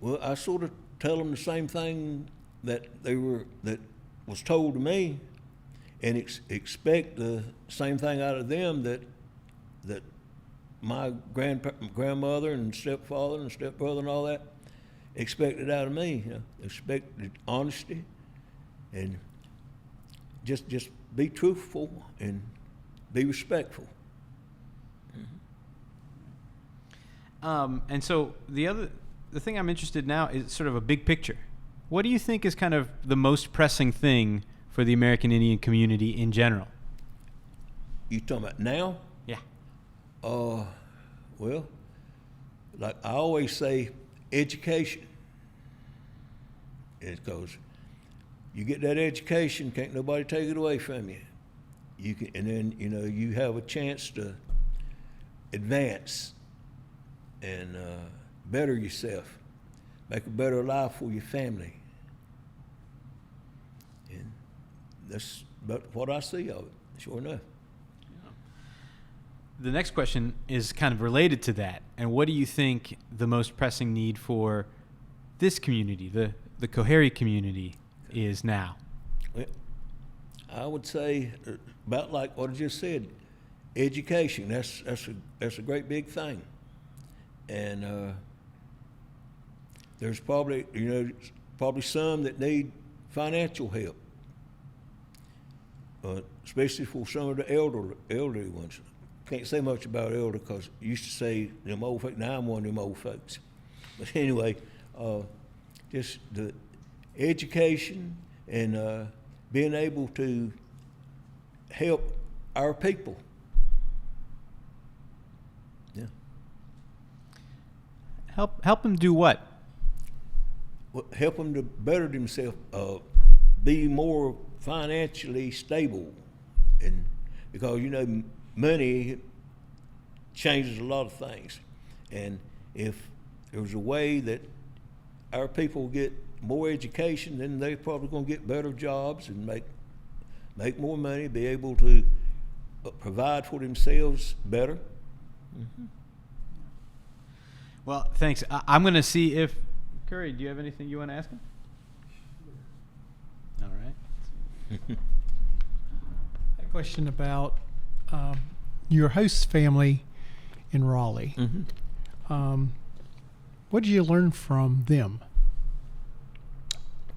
Well, I sort of tell them the same thing that was told to me, and expect the same thing out of them that my grandmother and stepfather and stepbrother and all that expected out of me. Expected honesty, and just be truthful and be respectful. And so the thing I'm interested now is sort of a big picture. What do you think is kind of the most pressing thing for the American Indian community in general? You talking about now? Yeah. Well, like I always say, education. It's because you get that education, can't nobody take it away from you. You can, and then you have a chance to advance and better yourself, make a better life for your family. And that's about what I see of it, sure enough. The next question is kind of related to that. And what do you think the most pressing need for this community, the Coharie community, is now? Well, I would say about like what I just said, education. That's a great big thing. And there's probably some that need financial help, especially for some of the elderly ones. Can't say much about elder because I used to say them old folks. Now I'm one of them old folks. But anyway, just the education and being able to help our people. Yeah. Help them do what? Well, help them to better themselves, be more financially stable, and because money changes a lot of things, and if there was a way that our people get more education, then they're probably going to get better jobs and make more money, be able to provide for themselves better. Mm-hmm. Well, thanks. I'm going to see if Curry, do you have anything you want to ask him? All right. A question about your host family in Raleigh. Mm-hmm. What did you learn from them?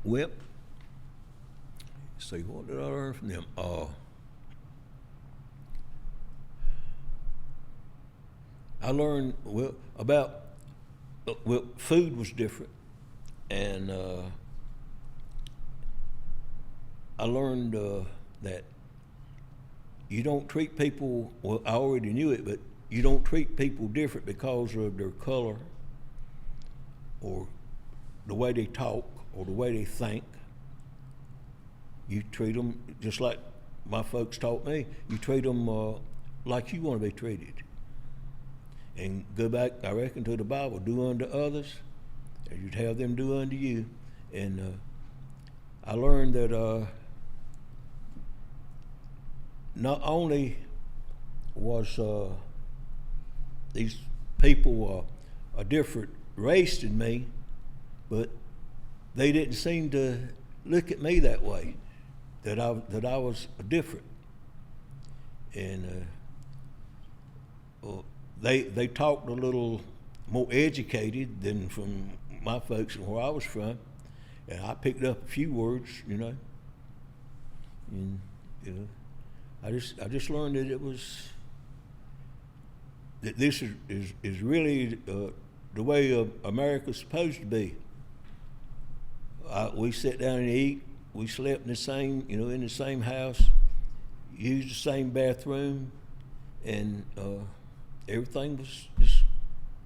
Well, see, what did I learn from them? I learned about food was different, and I learned that you don't treat people, well, I already knew it, but you don't treat people different because of their color or the way they talk or the way they think, you treat them just like my folks taught me. You treat them like you want to be treated. And go back, I reckon, to the Bible. Do unto others as you'd have them do unto you. And I learned that not only was these people a different race than me, but they didn't seem to look at me that way, that I was different. And they talked a little more educated than from my folks and where I was from, and I picked up a few words, you know. And I just learned that it was that this is really the way America's supposed to be. We sat down and eat. We slept in the same house, used the same bathroom, and everything was just,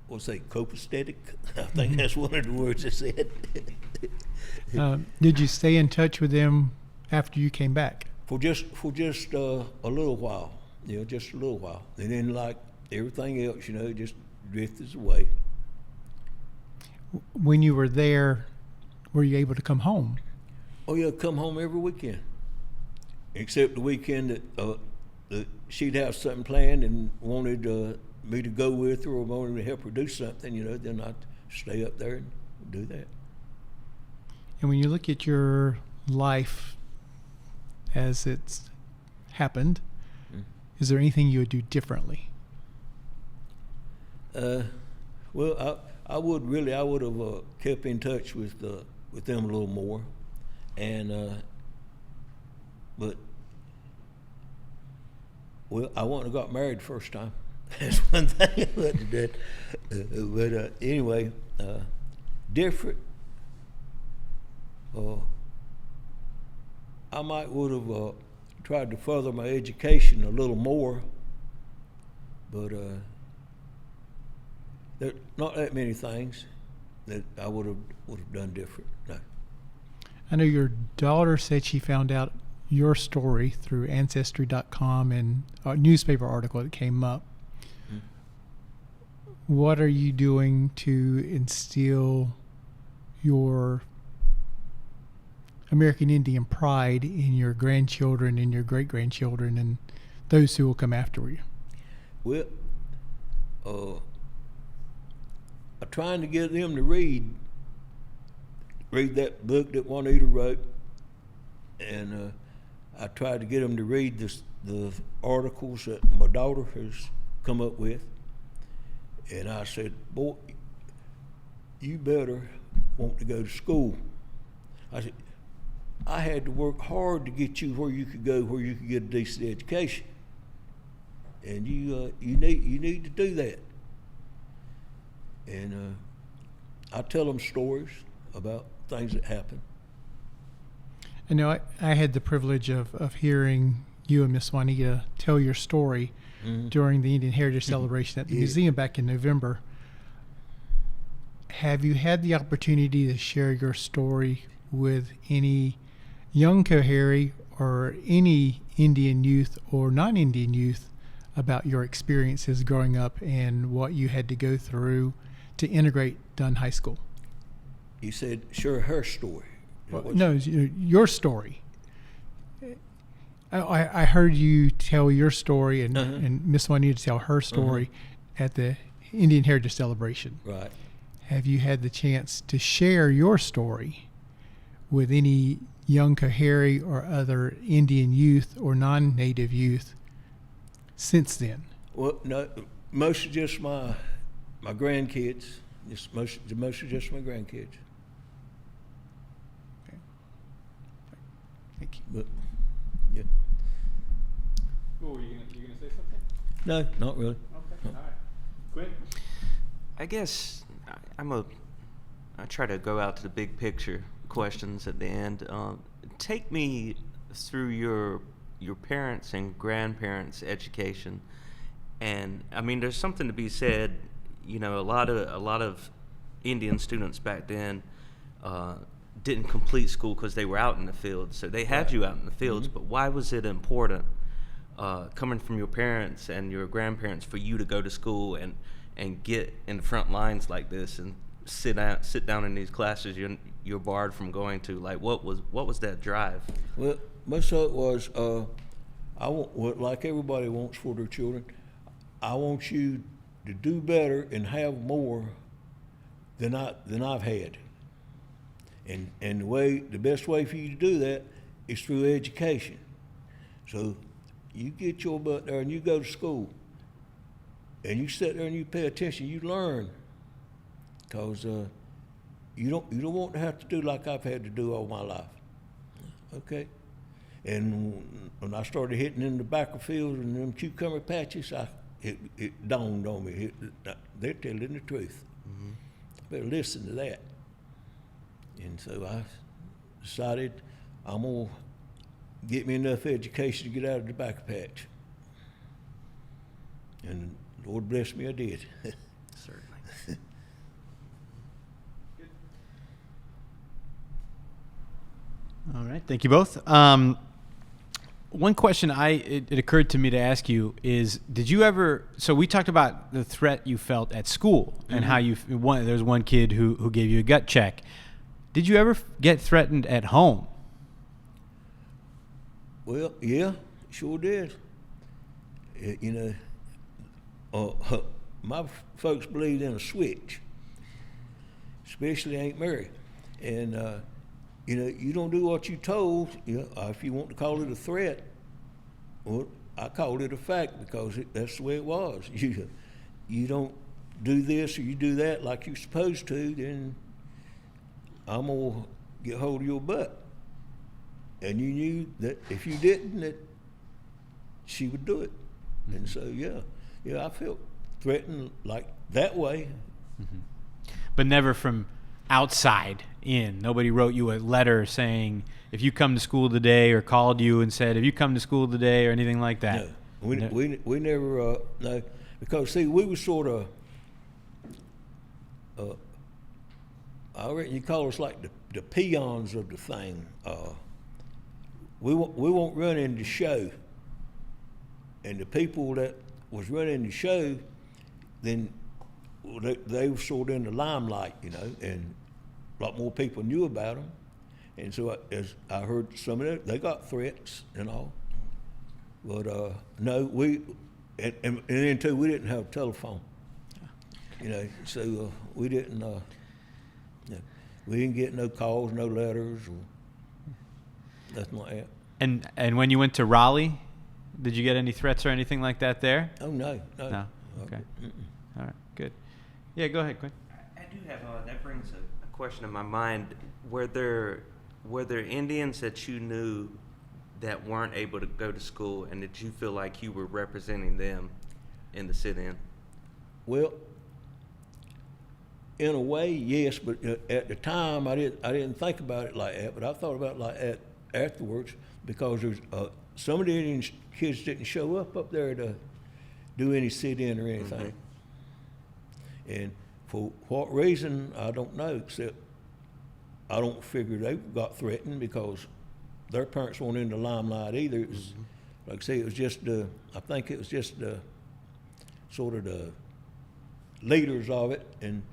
what's that, copacetic? I think that's one of the words I said. Did you stay in touch with them after you came back? For just a little while, just a little while, and then like everything else, it just drifted away. When you were there, were you able to come home? Oh yeah, come home every weekend, except the weekend that she'd have something planned and wanted me to go with her or wanted to help her do something, then I'd stay up there and do that. And when you look at your life as it's happened, is there anything you would do differently? Well, I would have kept in touch with them a little more, and but I wouldn't have got married the first time. That's one thing I wouldn't have done. But anyway, different. I might would have tried to further my education a little more, but there not that many things that I would have done different. No. I know your daughter said she found out your story through Ancestry.com and a newspaper article that came up. What are you doing to instill your American Indian pride in your grandchildren and your great-grandchildren and those who will come after you? Well, I'm trying to get them to read that book that Juanita wrote, and I tried to get them to read the articles that my daughter has come up with. And I said, boy, you better want to go to school. I said, I had to work hard to get you where you could go, where you could get a decent education. And you need to do that. And I tell them stories about things that happen. I know I had the privilege of hearing you and Miss Juanita tell your story during the Indian Heritage Celebration at the museum back in November. Have you had the opportunity to share your story with any young Coharie or any Indian youth or non-Indian youth about your experiences growing up and what you had to go through to integrate Dunn High School? You said, share her story. No, your story. I heard you tell your story and Miss Juanita tell her story at the Indian Heritage Celebration. Right. Have you had the chance to share your story with any young Coharie or other Indian youth or non-native youth since then? Well, no, most of just my grandkids. Most of just my grandkids. Okay. Thank you. But yeah. Oh, you gonna say something? No, not really. Okay. All right. Quinn? I guess I try to go out to the big picture questions at the end. Take me through your parents' and grandparents' education, and I mean, there's something to be said. A lot of Indian students back then didn't complete school because they were out in the fields. So they had you out in the fields, but why was it important, coming from your parents and your grandparents, for you to go to school and get in the front lines like this and sit down in these classes you're barred from going to? Like, what was that drive? Well, most of it was, I want what like everybody wants for their children. I want you to do better and have more than I've had. And the best way for you to do that is through education. So you get your butt there and you go to school, and you sit there and you pay attention. You learn, because you don't want to have to do like I've had to do all my life. Okay. And when I started hitting in the back of fields and them cucumber patches, it dawned on me. They're telling the truth. Mm-hmm. I better listen to that. And so I decided I'm going to get me enough education to get out of the tobacco patch. And Lord bless me, I did. Certainly. All right, thank you both. One question it occurred to me to ask you is, did you ever, so we talked about the threat you felt at school and how there's one kid who gave you a gut check. Did you ever get threatened at home? Well, yeah, sure did. My folks believed in a switch, especially Aunt Mary. And, you don't do what you told. If you want to call it a threat, well, I called it a fact, because that's the way it was. You don't do this or you do that like you're supposed to, then I'm going to get hold of your butt. And you knew that if you didn't, that she would do it. Mm-hmm. And so, I felt threatened like that way. Mm-hmm. But never from outside in. Nobody wrote you a letter saying, if you come to school today, or called you and said, if you come to school today, or anything like that? No, we never, no, because see, we were sort of, I reckon you call us like the peons of the thing. We won't run in the show, and the people that was running the show, then they were sort of in the limelight, and a lot more people knew about them. And so as I heard some of that, they got threats and all. But no, and then too, we didn't have a telephone. So we didn't get no calls, no letters, or nothing like that. And when you went to Raleigh, did you get any threats or anything like that there? Oh, no. No? Okay. All right, good. Yeah, go ahead, Quinn. I do have, that brings a question in my mind. Were there Indians that you knew that weren't able to go to school, and did you feel like you were representing them in the sit-in? Well, in a way, yes, but at the time I didn't think about it like that. But I thought about it like that afterwards, because there's some of the Indian kids didn't show up there to do any sit-in or anything. Mm-hmm. And for what reason, I don't know, except I don't figure they got threatened because their parents weren't in the limelight either. It was, like I say, it was just I think it was just the sort of the leaders of it, and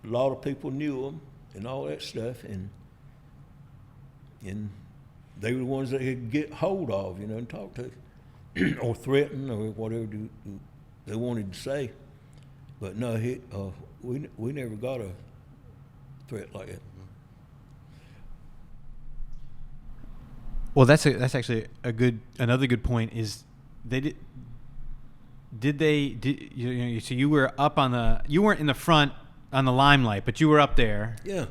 a lot of people knew them and all that stuff, and they were the ones that he'd get hold of, and talk to, or threaten, or whatever they wanted to say. But no, we never got a threat like that. Well, that's actually another good point. Is they so you were up you weren't in the front on the limelight, but you were up there. Yeah.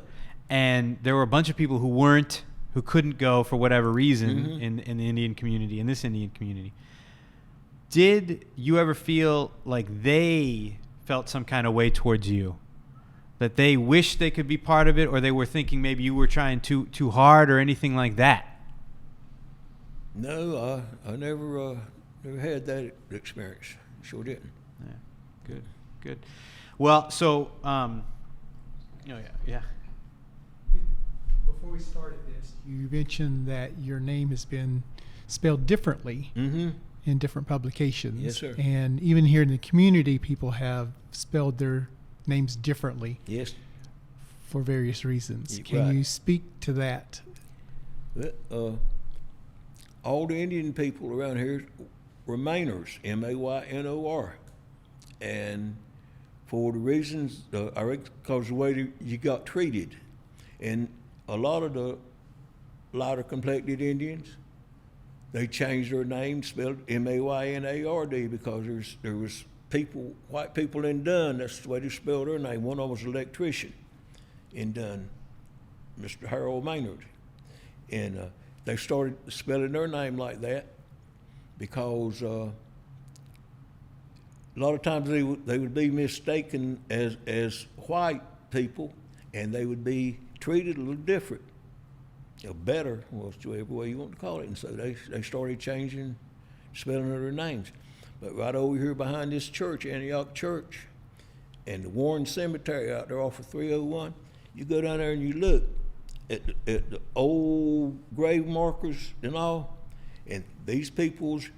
And there were a bunch of people who couldn't go for whatever reason in the Indian community, in this Indian community. Did you ever feel like they felt some kind of way towards you? That they wished they could be part of it, or they were thinking maybe you were trying too hard or anything like that? No, I never had that experience. Sure didn't. Yeah, good. Well, so, yeah. Before we started this, you mentioned that your name has been spelled differently in different publications. Yes, sir. And even here in the community, people have spelled their names differently Yes. for various reasons. You're Can right. you speak to that? Well, all the Indian people around here were Maynors, Maynor, and for the reasons, I reckon, because the way you got treated, and a lot of the lighter complected Indians, they changed their name, spelled Maynard, because there was people, white people in Dunn. That's the way they spelled their name. One of them was an electrician in Dunn, Mr. Harold Maynard. And they started spelling their name like that because a lot of times they would be mistaken as white people, and they would be treated a little different, or better, whichever way you want to call it. And so they started changing spelling of their names. But right over here behind this church, Antioch Church, and the Warren Cemetery out there off of 301, you go down there and you look at the old grave markers and all, and these people's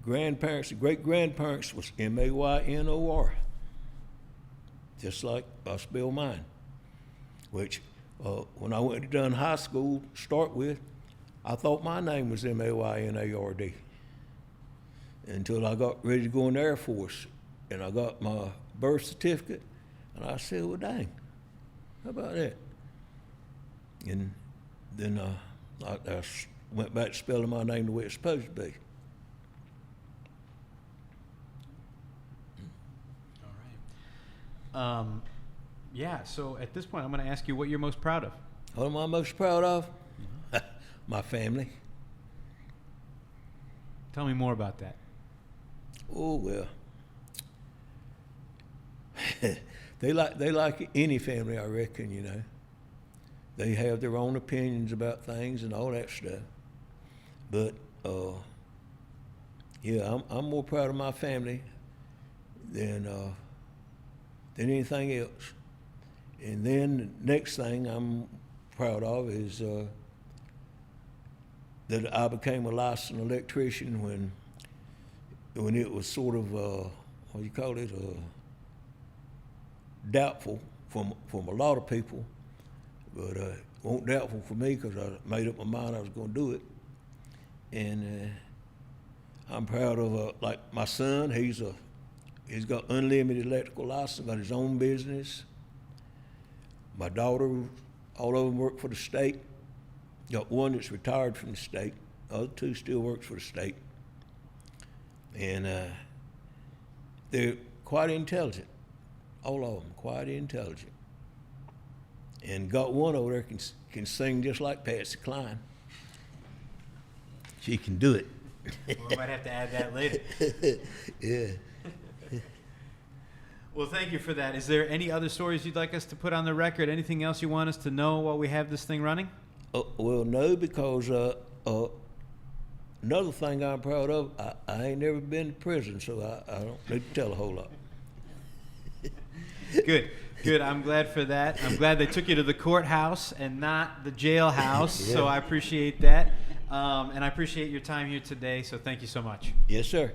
grandparents, great-grandparents was Maynor, just like I spell mine, which when I went to Dunn High School to start with, I thought my name was Maynard until I got ready to go in the Air Force, and I got my birth certificate, and I said, well, dang, how about that? And then I went back to spelling my name the way it's supposed to be. All right. Yeah, so at this point, I'm going to ask you what you're most proud of. What am I most proud of? My family. Tell me more about that. Oh, well. They like any family, I reckon, you know. They have their own opinions about things and all that stuff. But, yeah, I'm more proud of my family than anything else. And then the next thing I'm proud of is that I became a licensed electrician when it was sort of, what do you call it, doubtful from a lot of people. But it wasn't doubtful for me because I made up my mind I was going to do it. And I'm proud of, like my son, he's got unlimited electrical license, got his own business. My daughter, all of them work for the state. Got one that's retired from the state. The other two still works for the state. And they're quite intelligent. All of them, quite intelligent. And got one over there can sing just like Patsy Cline. She can do it. We might have to add that later. Yeah. Well, thank you for that. Is there any other stories you'd like us to put on the record? Anything else you want us to know while we have this thing running? Well, no, because another thing I'm proud of, I ain't never been to prison, so I don't need to tell a whole lot. Good. I'm glad for that. I'm glad they took you to the courthouse and not the jailhouse, Yeah. so I appreciate that. And I appreciate your time here today, so thank you so much. Yes, sir.